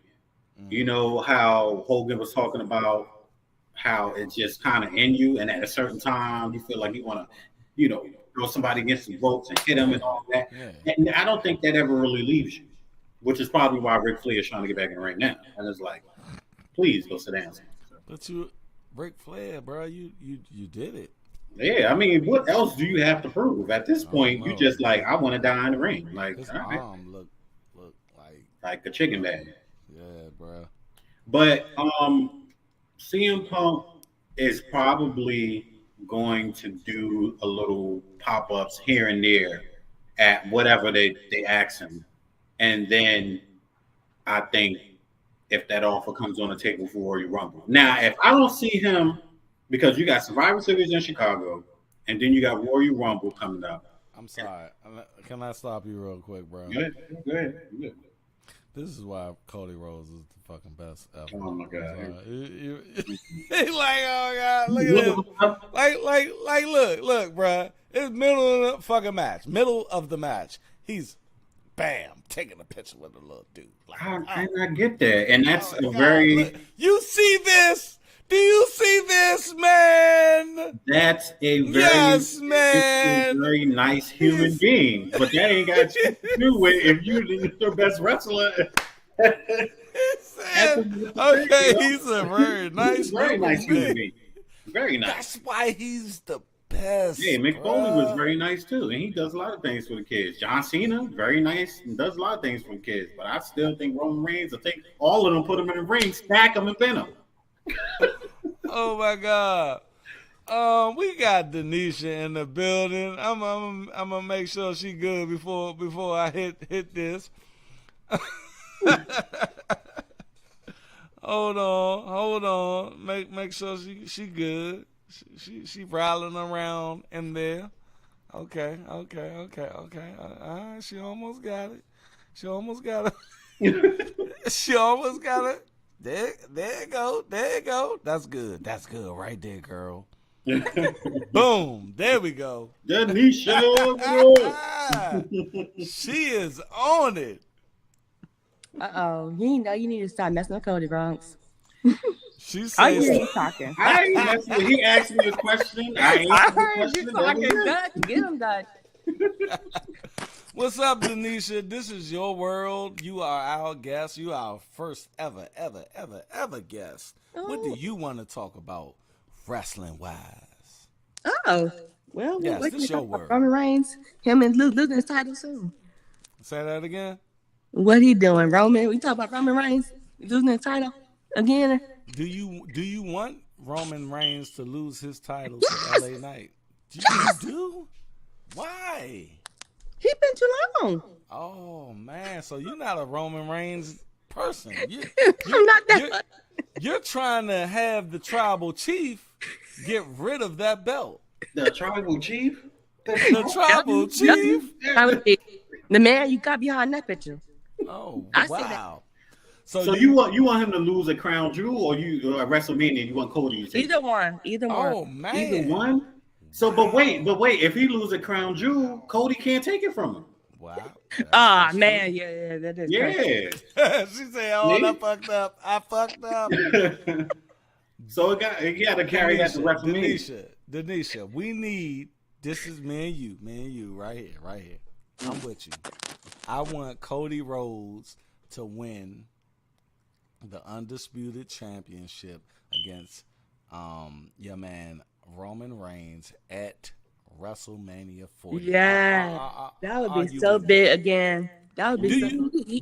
You know how Hogan was talking about how it's just kind of in you, and at a certain time you feel like you want to, throw somebody against the ropes and hit them and all that. Yeah. And I don't think that ever really leaves you, which is probably why Ric Flair is trying to get back in the ring now. And it's like, please go sit down. But Ric Flair, bro, you did it. Yeah, I mean, what else do you have to prove at this point? You just like, I want to die in the ring. Like, his arm look like a chicken bag. Yeah, bro. But CM Punk is probably going to do a little pop-ups here and there at whatever they ask him. And then I think if that offer comes on the table for Royal Rumble. Now, if I don't see him, because you got Survivor Series in Chicago, and then you got Royal Rumble coming up. I'm sorry. Can I stop you real quick, bro? Go ahead. This is why Cody Rhodes is the fucking best ever. Oh my god! He's like, oh god, look at him. Like, look, bro. It's middle of the fucking match. Middle of the match. He's bam taking a picture with a little dude. Like, I get that, and that's a very. Look, you see this? Do you see this, man? That's a very nice human being, but that ain't got to do with if you're the best wrestler He said, okay, he's a very nice very nice human being. Very nice. That's why he's the best. Yeah, Mick Foley was very nice too, and he does a lot of things for the kids. John Cena, very nice, and does a lot of things for the kids. But I still think Roman Reigns will take all of them, put them in the ring, stack them, and pin them. Oh my God. We got Denisha in the building. I'm gonna make sure she good before I hit this. Hold on. Make sure she good. She rattling around in there. Okay. She almost got it. She almost got it. There you go. That's good right there, girl. Boom. There we go. Denisha. She is on it. You know you need to stop messing with Cody Bronx. She I hear says, you talking. I ain't messing with. He asked me a question. I heard you talking. Good. Get him done. what's up, Denisha? This is your world. You are our guest. You are our first ever guest. What do you want to talk about wrestling wise? Oh, well, Yes, what this you your talk about? word. Roman Reigns, him and losing his title soon. Say that again. What he doing, Roman? We talk about Roman Reigns losing his title again. Do you want Roman Reigns to lose his title to LA Knight? You do? Why? He been too long. Oh man, so you're not a Roman Reigns person. I'm not that. You're trying to have the tribal chief get rid of that belt. The tribal chief. The tribal chief. The man you got behind that picture. Oh I see wow. So you want him to lose a crown jewel, or you at WrestleMania you want Cody to take Either one. Oh man. Either one. So, but wait, if he lose a crown jewel, Cody can't take it from him. Wow. Man, yeah, that is. Yeah. She said, "Oh, I fucked up." So it got to carry that to WrestleMania. Denisha, we need. This is me and you, right here. I'm with you. I want Cody Rhodes to win the undisputed championship against your man Roman Reigns at WrestleMania 40. Yeah, that would be so big again. That would be do so. you,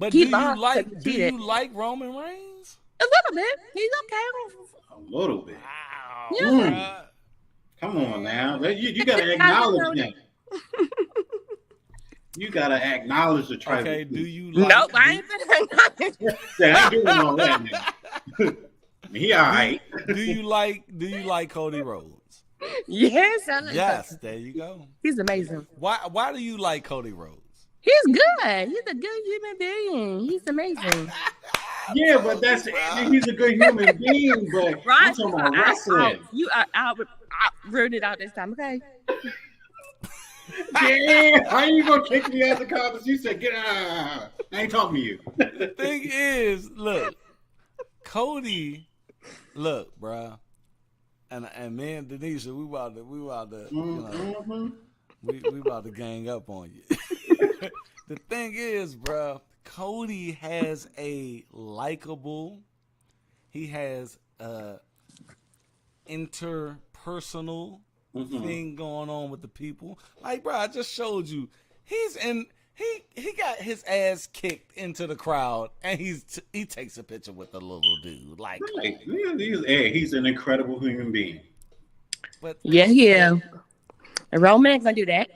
do you like Roman Reigns? A little bit. He's okay. A little bit. Wow. Yeah. Come on now. You got to acknowledge that. You got to acknowledge the tribal. Okay, do you like... Nope, I ain't been Yeah, I'm doing all that now. He all right. Do you like Cody Rhodes? Yes, I like Yes, that. there you go. He's amazing. Why do you like Cody Rhodes? He's good. He's a good human being. He's amazing. Yeah, but he's a good human being, but Right? I'm talking about wrestling. You are out rooted out this time, okay? Yeah, how you gonna kick me out the comments? You said get out. I ain't talking to you. The thing is, look, Cody, bruh, and me and Denisha, we about to, you know, we about to gang up on you. The thing is, bruh, Cody has a likable, he has a interpersonal thing going on with the people. Like, bro, I just showed you. He got his ass kicked into the crowd, and he takes a picture with the little dude. Like, Right. He's an incredible human being. but Yeah. And Roman ain't gonna do that.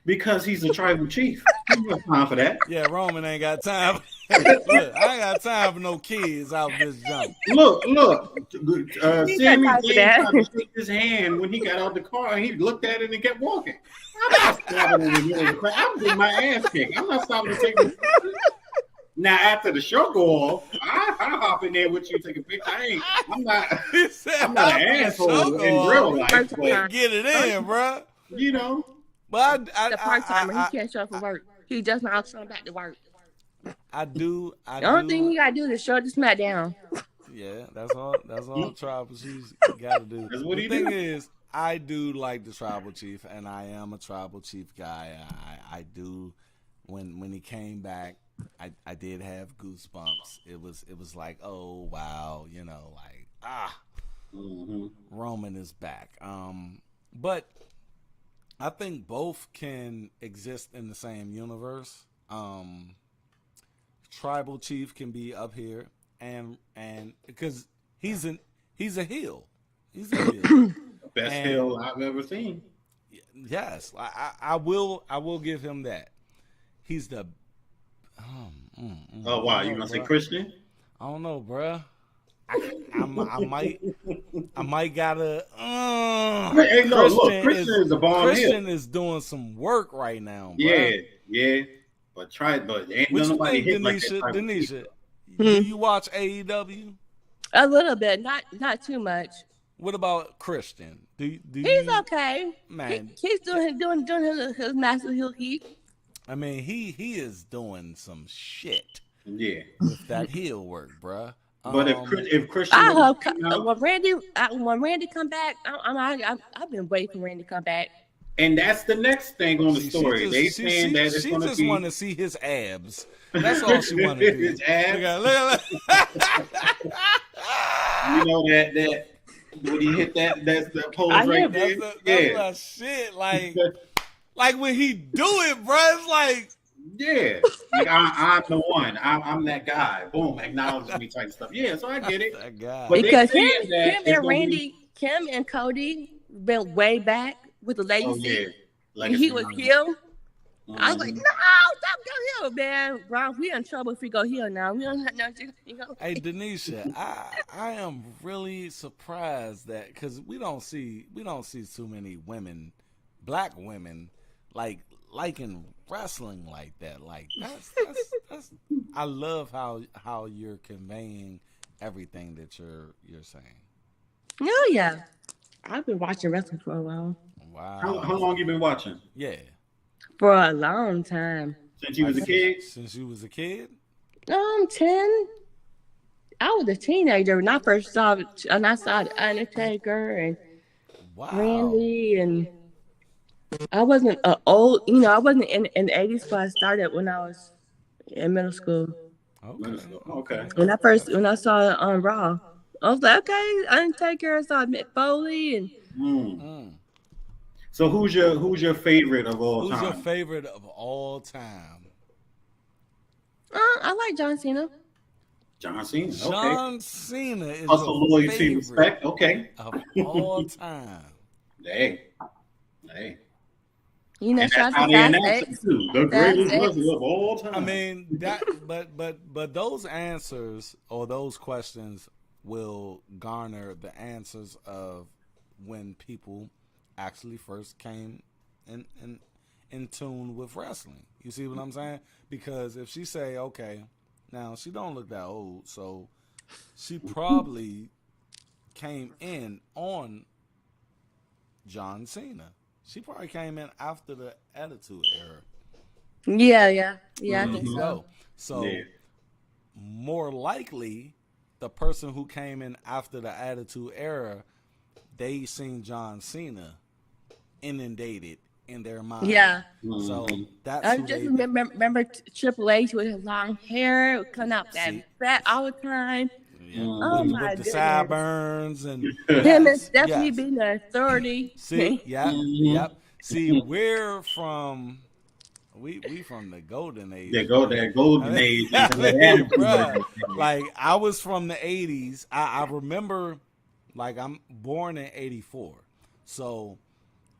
Because he's a tribal chief. He don't have time for that. yeah, Roman ain't got time. Look, I ain't got time for no kids out this jump. Look. He Sammy got time for Zayn that. tried to shake his hand when he got out the car, and he looked at it and kept walking. I'm not stopping in the middle of the crowd. I'm getting my ass kicked. I'm not stopping to take a picture. Now, after the show go off, I hop in there with you, take a picture. I'm not an asshole in real life, but Get it in, bro. you know. The part timer, he can't show up for work. He just not showing back to work. I do. The only thing he gotta do is show the SmackDown. Yeah, that's all tribal chiefs gotta do. That's what the he thing do. is, I do like the tribal chief, and I am a tribal chief guy. I do. When he came back, I did have goosebumps. It was like, oh wow, like Roman is back. But I think both can exist in the same universe. Tribal Chief can be up here, and because he's a heel. He's a heel. Best heel I've ever seen. Yes, I will give him that. He's the. Oh wow, you gonna say Christian? I don't know, bruh. I might gotta. Hey, no, look, Christian is a bomb. Christian is doing some work right now, bruh. Yeah. But ain't What nobody you hit think, like that. Denisha? Do you watch AEW? A little bit, not too much. What about Christian? Do He's okay, man? He's doing his massive heel heat. I mean, he is doing some shit. Yeah, with that heel work, bruh. But if Christian, I hope when Randy come back, I've been waiting for Randy to come back. And that's the next thing on the story. They saying that it's going to be. She just want to see his abs. That's all she want to do. His abs. Look. You know that when he hit that's the pose right there. That's that shit. Like when he do it, bro. It's like. Yeah, like I'm the one. I'm that guy. Boom, acknowledge me type stuff. Yeah, so I get it. That guy. Because Kim and Cody been way back with the ladies. Oh, yeah. Like he was heel. I was like, no, stop going heel, man. Bro, we in trouble if we go heel now. We don't have nothing. Hey, Denisha, I am really surprised that because we don't see too many women, black women, liking wrestling like that. Like that's I love how you're conveying everything that you're saying. Oh yeah, I've been watching wrestling for a while. Wow. How long you been watching? Yeah. For a long time. Since you was a kid? Since you was a kid? 10. I was a teenager when I first saw it, and I saw the Undertaker and Randy, and I wasn't old, I wasn't in the 80s, but I started when I was in middle school. Okay. When I saw it on Raw, I was like, okay, Undertaker. I saw Mick Foley and. So who's your favorite of all time? Who's your favorite of all time? I like John Cena. John Cena. Okay. John Cena is hustle, loyalty, respect. Okay. Of all time. Hey. You know, and that's how they announce it too. The greatest wrestler of all time. I mean that, but those answers or those questions will garner the answers of when people actually first came in tune with wrestling. You see what I'm saying? Because if she say, okay, now she don't look that old, so she probably came in on John Cena. She probably came in after the Attitude Era. Yeah, I think so. So more likely, the person who came in after the Attitude Era, they seen John Cena inundated in their mind. Yeah. So that's I just remember Triple H with his long hair, coming out that fat all the time. Yeah. Oh my with the sideburns and him and Stephanie being the authority. See, yep. See, we're from we from the golden age. Yeah, that golden age. Like I was from the 80s. I remember, like I'm born in 84, so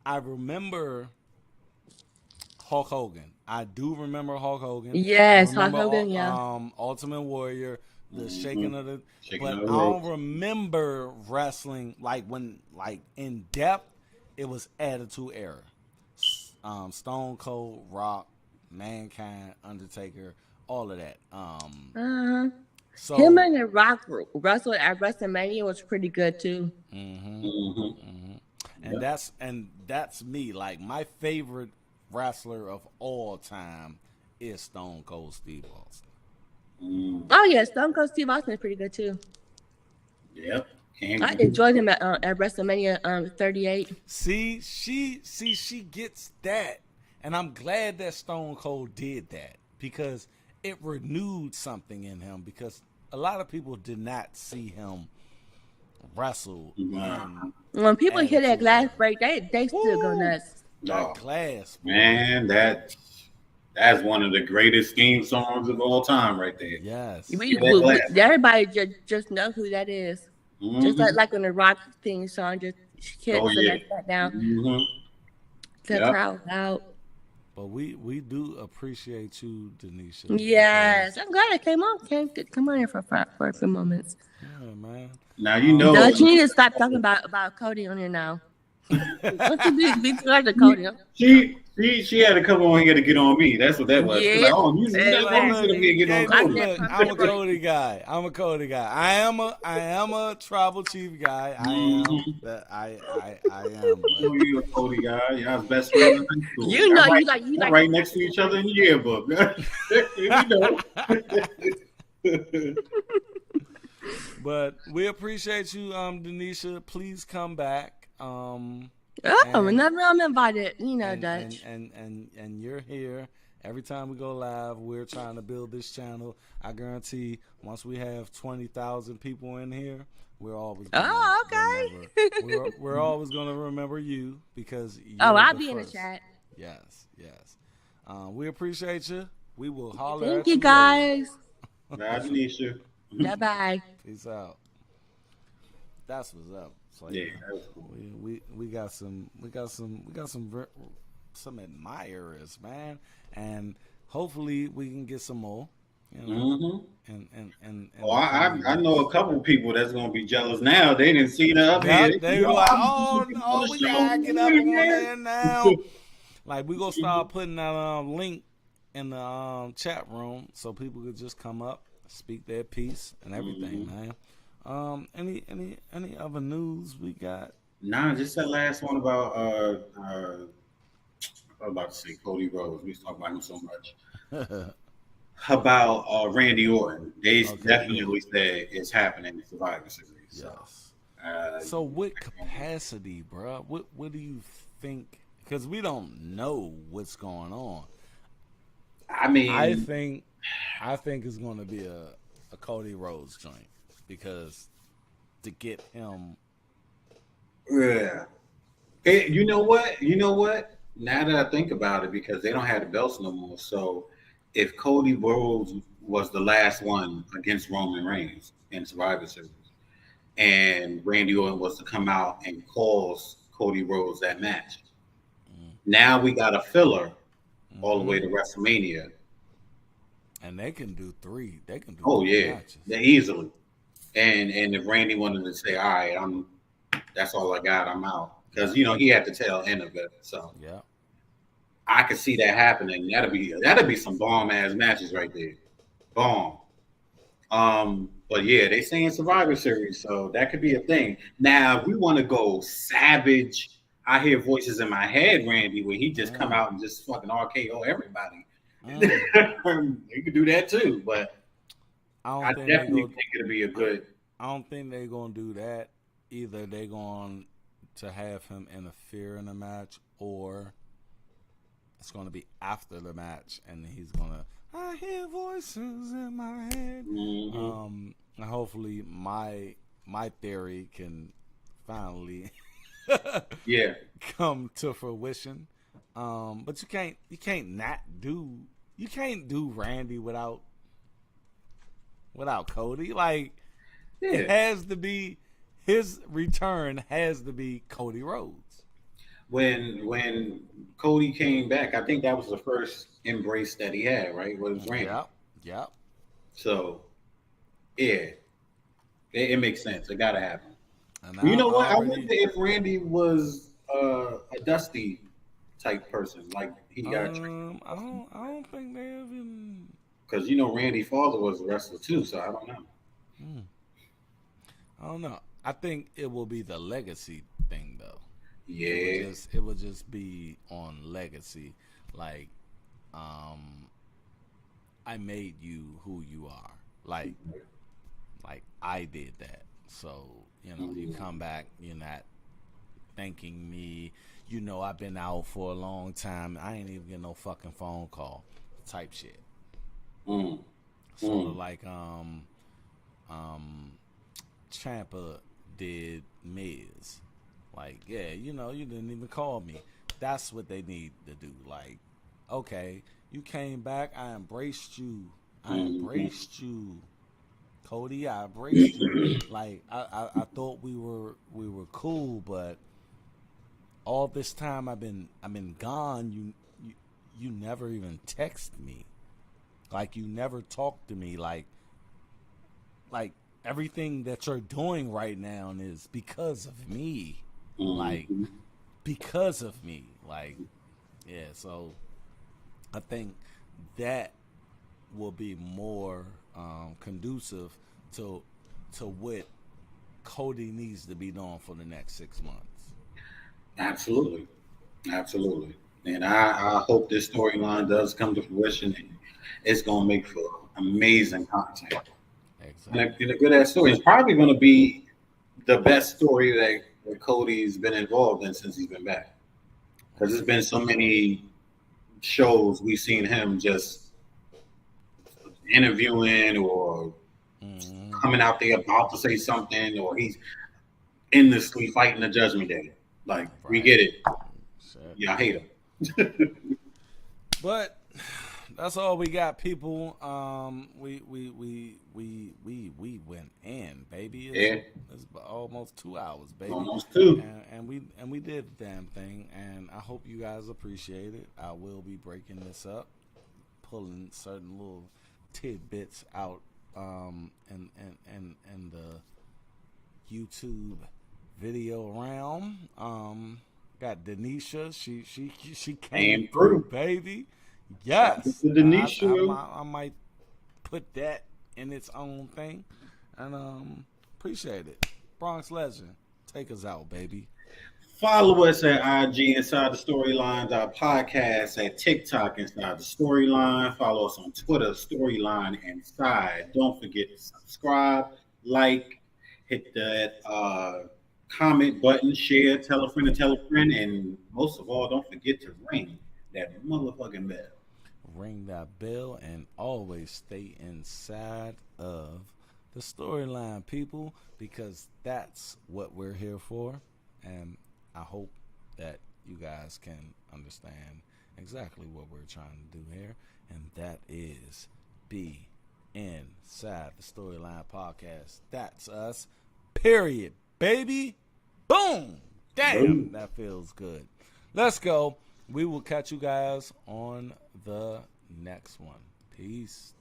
I remember Hulk Hogan. I do remember Hulk Hogan. Yes, Hulk Hogan. Ultimate Warrior. The shaking of the, but I don't remember wrestling like in depth. It was Attitude Era, Stone Cold, Rock, Mankind, Undertaker, all of that. So him and the Rock wrestled at WrestleMania was pretty good too. And that's me. Like my favorite wrestler of all time is Stone Cold Steve Austin. Oh yeah, Stone Cold Steve Austin is pretty good too. Yep. I enjoyed him at WrestleMania 38. See, she gets that, and I'm glad that Stone Cold did that because it renewed something in him because a lot of people did not see him wrestle. When people hear that glass break, they still go nuts. That glass, boy. Man, that's one of the greatest theme songs of all time, right there. Yes. Everybody just know who that is. Mm-hmm. Just like on the Rock theme song, just hit that down. Mm-hmm. The crowd out. But we do appreciate you, Denisha. Yes, I'm glad I came on. Come on here for a few moments. Yeah, man. Now you know. Don't you need to stop talking about Cody on here now? Don't you be too hard to Cody? She had to come on here to get on me. That's what that was. Yeah. I'm a Cody guy. I am a tribal chief guy. I am. You're a Cody guy. Y'all best friends in high school. You know, you like right next to each other in the yearbook. You know. But we appreciate you, Denisha. Please come back. Whenever I'm invited, Dutch. And you're here every time we go live. We're trying to build this channel. I guarantee once we have 20,000 people in here, we're always we're always gonna remember you because I'll be in the chat. Yes. We appreciate you. We will holler. Thank you guys. Bye, Denisha. Bye. Peace out. That's what's up. Like, yeah, that's cool. We got some admirers, man, and hopefully we can get some more. I know a couple of people that's gonna be jealous now. They didn't see the up here. They were like, oh, we gotta get up on there now. Like we gonna start putting that link in the chat room so people could just come up, speak their piece and everything, man. Any other news we got? Nah, just that last one about I was about to say Cody Rhodes. We was talking about him so much. About Randy Orton. They definitely said it's happening in Survivor Series. Yes. So what capacity, bro? What do you think? Because we don't know what's going on. I mean, I think it's going to be a Cody Rhodes joint. Because to get him, yeah. You know what? Now that I think about it, because they don't have the belts no more. So if Cody Rhodes was the last one against Roman Reigns in Survivor Series, and Randy Orton was to come out and cause Cody Rhodes that match, now we got a filler all the way to WrestleMania, and they can do three. They can do. Oh three matches. They easily. And if Randy wanted to say, all right, that's all I got, I'm out. Because he had to tail end of it. So yeah. I could see that happening. That'd be some bomb ass matches right there. Bomb. But yeah, they saying Survivor Series, so that could be a thing. Now, if we want to go savage, I hear voices in my head, Randy, where he just come out and just fucking RKO everybody. They could do that too, but I definitely think it'll be a good. I don't think they're gonna do that. Either they're going to have him interfere in the match, or it's gonna be after the match, and he's gonna. I hear voices in my head. And hopefully, my theory can finally, come to fruition. But you can't do Randy without Cody. Like, it has to be, his return has to be Cody Rhodes. When Cody came back, I think that was the first embrace that he had, right? Was Randy. Yep. So, yeah, it makes sense. It gotta happen. You know what? I wonder if Randy was a Dusty type person, like he got. I don't think they even. Because Randy's father was a wrestler too, so I don't know. I don't know. I think it will be the legacy thing, though. Yeah, it will just be on legacy, like, I made you who you are, like I did that. So you come back, you're not thanking me. I've been out for a long time. I ain't even getting no fucking phone call, type shit. Sort of like Ciampa did Miz. Like, yeah, you know, you didn't even call me. That's what they need to do. Like, okay, you came back. I embraced you. Cody. I embraced you. Like, I thought we were cool, but all this time I've been gone. You never even text me. Like, you never talk to me. Like everything that you're doing right now is because of me. Like, because of me. Like, yeah, so I think that will be more conducive to what Cody needs to be doing for the next 6 months. Absolutely. And I hope this storyline does come to fruition, and it's going to make for amazing content. Exactly. And a good ass story. It's probably going to be the best story that Cody's been involved in since he's been back. Because there's been so many shows we've seen him just interviewing or coming out there about to say something, or he's endlessly fighting the Judgment Day. Like, we get it. Yeah, I hate him. But that's all we got, people. We went in, baby. It's almost 2 hours, baby. Almost 2. And we did the damn thing, and I hope you guys appreciate it. I will be breaking this up, pulling certain little tidbits out in the YouTube video realm. Got Denisha. She came through, baby. Yes. I might put that in its own thing. And appreciate it. Bronx Legend, take us out, baby. Follow us at IG Inside the Storyline, our podcast at TikTok Inside the Storyline. Follow us on Twitter, Storyline Inside. Don't forget to subscribe, like, hit that comment button, share, tell a friend, and most of all, don't forget to ring that motherfucking bell. Ring that bell and always stay inside of the storyline, people, because that's what we're here for. And I hope that you guys can understand exactly what we're trying to do here, and that is be inside the Storyline podcast. That's us, period, baby. Boom. Damn, that feels good. Let's go. We will catch you guys on the next one. Peace.